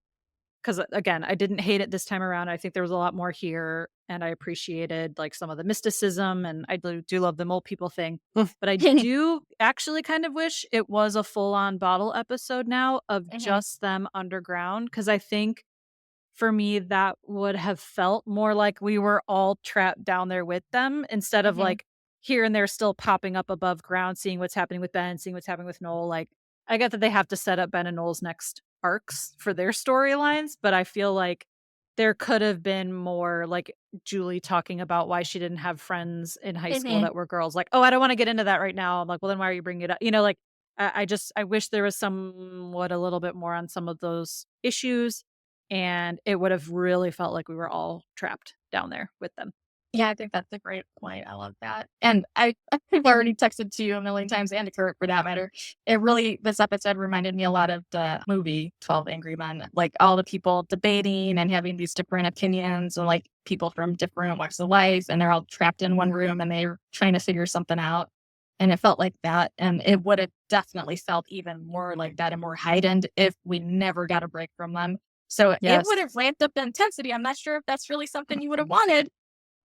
because again, I didn't hate it this time around. I think there was a lot more here, and I appreciated like some of the mysticism, and I do love the mole people thing. But I do actually kind of wish it was a full-on bottle episode now of just them underground, because I think for me that would have felt more like we were all trapped down there with them, instead of like here and there still popping up above ground, seeing what's happening with Ben, seeing what's happening with Noel. Like, I get that they have to set up Ben and Noel's next arcs for their storylines, but I feel like there could have been more, like Julie talking about why she didn't have friends in high school that were girls. Like, oh, I don't want to get into that right now. I'm like, well, then why are you bringing it up? You know, like I wish there was somewhat a little bit more on some of those issues, and it would have really felt like we were all trapped down there with them. Yeah, I think that's a great point. I love that. And I've already texted to you a million times, and to Kurt for that matter. This episode reminded me a lot of the movie 12 Angry Men. Like all the people debating and having these different opinions, and like people from different walks of life, and they're all trapped in one room and they're trying to figure something out. And it felt like that. And it would have definitely felt even more like that and more heightened if we never got a break from them. So it would have ramped up the intensity. I'm not sure if that's really something you would have wanted.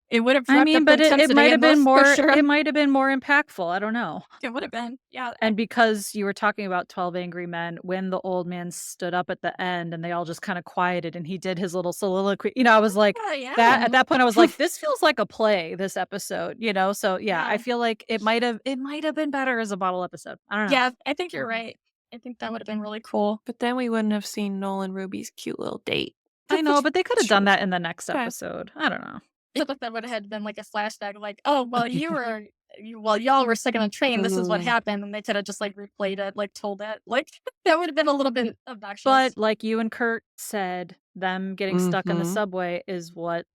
It would have. I mean, but it might have been more. Sure. It might have been more impactful. I don't know. It would have been, yeah. And because you were talking about 12 Angry Men, when the old man stood up at the end and they all just kind of quieted and he did his little soliloquy, you know, I was like, that at that point I was like, this feels like a play, this episode, you know. So yeah, I feel like it might have been better as a bottle episode. I don't know. Yeah, I think you're right. I think that would have been really cool. But then we wouldn't have seen Noel and Ruby's cute little date. I know, but they could have done that in the next episode. I don't know. But that would have had been like a flashback, like, oh, well, y'all were stuck on a train. This is what happened. And they could have just like replayed it, like told it. Like that would have been a little bit obnoxious. But like you and Kurt said, them getting stuck in the subway is what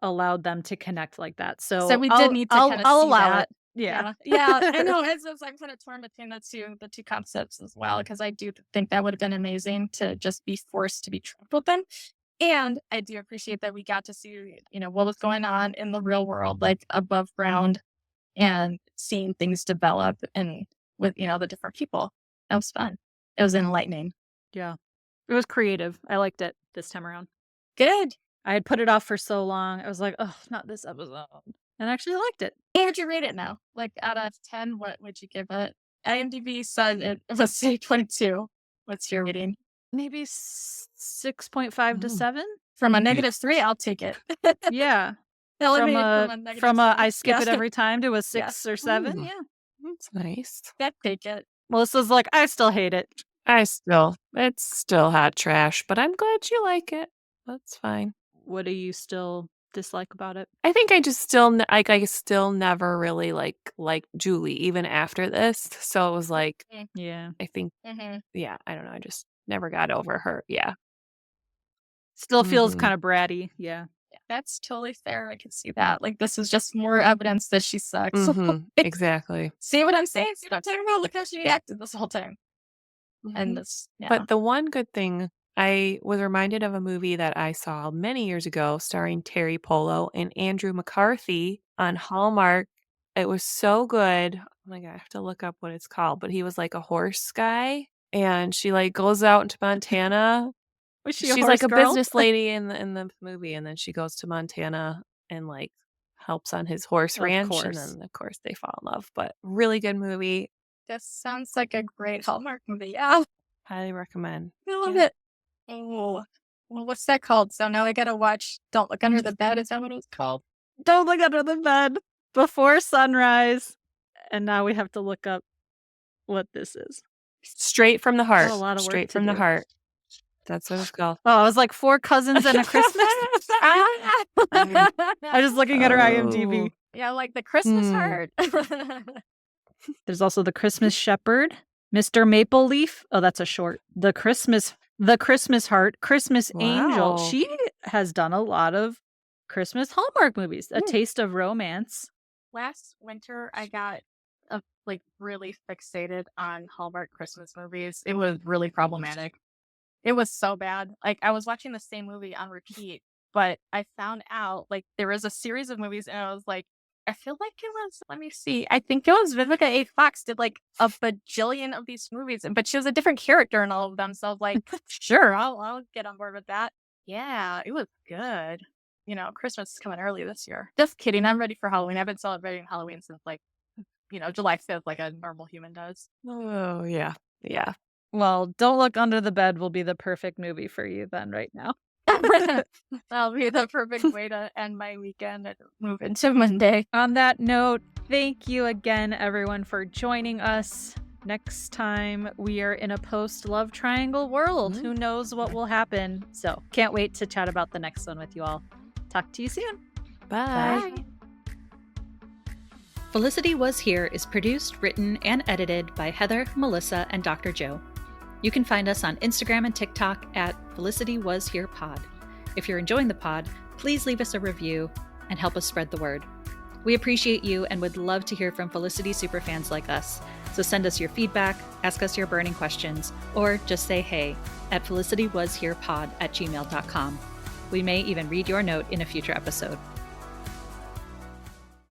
allowed them to connect like that. So we did need to I'll allow that. Yeah. I know. I'm kind of torn between the two concepts as well, because I do think that would have been amazing to just be forced to be trapped with them. And I do appreciate that we got to see, you know, what was going on in the real world, like above ground, and seeing things develop and with, you know, the different people. That was fun. It was enlightening. Yeah. It was creative. I liked it this time around. Good. I had put it off for so long. I was like, oh, not this episode. And I actually liked it. And would you rate it now? Like out of 10, what would you give it? IMDb said it was say 22. What's your rating? Maybe 6.5 to 7. From a -3, I'll take it. Yeah. From a I skip it every time to a 6 or 7. Yeah. That's nice. I'd take it. Melissa's like, I still hate it. It's still hot trash, but I'm glad you like it. That's fine. What do you still dislike about it? I think I just I still never really like Julie even after this. So it was like, yeah, I think, yeah, I don't know. I just never got over her. Yeah. Still feels kind of bratty. Yeah. That's totally fair. I can see that. Like, this is just more evidence that she sucks. Exactly. See what I'm saying? See what I'm talking about? Look how she acted this whole time. And this, But the one good thing, I was reminded of a movie that I saw many years ago starring Terry Polo and Andrew McCarthy on Hallmark. It was so good. Oh my God, I have to look up what it's called. But he was like a horse guy. And she like goes out into Montana. She's like a business lady in the movie, and then she goes to Montana and like helps on his horse ranch, and then of course they fall in love. But really good movie. This sounds like a great Hallmark movie. Yeah, highly recommend. I love it. Oh, well, what's that called? So now I gotta watch Don't Look Under the Bed. Is that what it was called? Don't Look Under the Bed Before Sunrise. And now we have to look up what this is. Straight from the Heart. A lot of Straight from the Heart. That's what it's called. Oh, I was like 4 Cousins and a Christmas. I was just looking at her IMDb. Yeah, like the Christmas Heart. There's also the Christmas Shepherd, Mr. Maple Leaf. Oh, that's a short. The Christmas Heart, Christmas Angel. She has done a lot of Christmas Hallmark movies. A Taste of Romance. Last winter, I got really fixated on Hallmark Christmas movies. It was really problematic. It was so bad. Like, I was watching the same movie on repeat, but I found out there was a series of movies, and I was like, I feel like it was. Let me see. I think it was Vivica A. Fox did a bajillion of these movies, but she was a different character in all of them. So I was like, sure, I'll get on board with that. Yeah, it was good. Christmas is coming early this year. Just kidding. I'm ready for Halloween. I've been celebrating Halloween since July 5th, like a normal human does. Oh, yeah. Yeah. Well, Don't Look Under the Bed will be the perfect movie for you then right now. That'll be the perfect way to end my weekend and move into Monday. On that note, thank you again, everyone, for joining us. Next time, we are in a post-love triangle world. Who knows what will happen? So, can't wait to chat about the next one with you all. Talk to you soon. Bye. Bye. Felicity Was Here is produced, written, and edited by Heather, Melissa, and Dr. Joe. You can find us on Instagram and TikTok at Felicity Was Here Pod. If you're enjoying the pod, please leave us a review and help us spread the word. We appreciate you and would love to hear from Felicity superfans like us. So send us your feedback, ask us your burning questions, or just say hey at felicitywasherepod@gmail.com. We may even read your note in a future episode.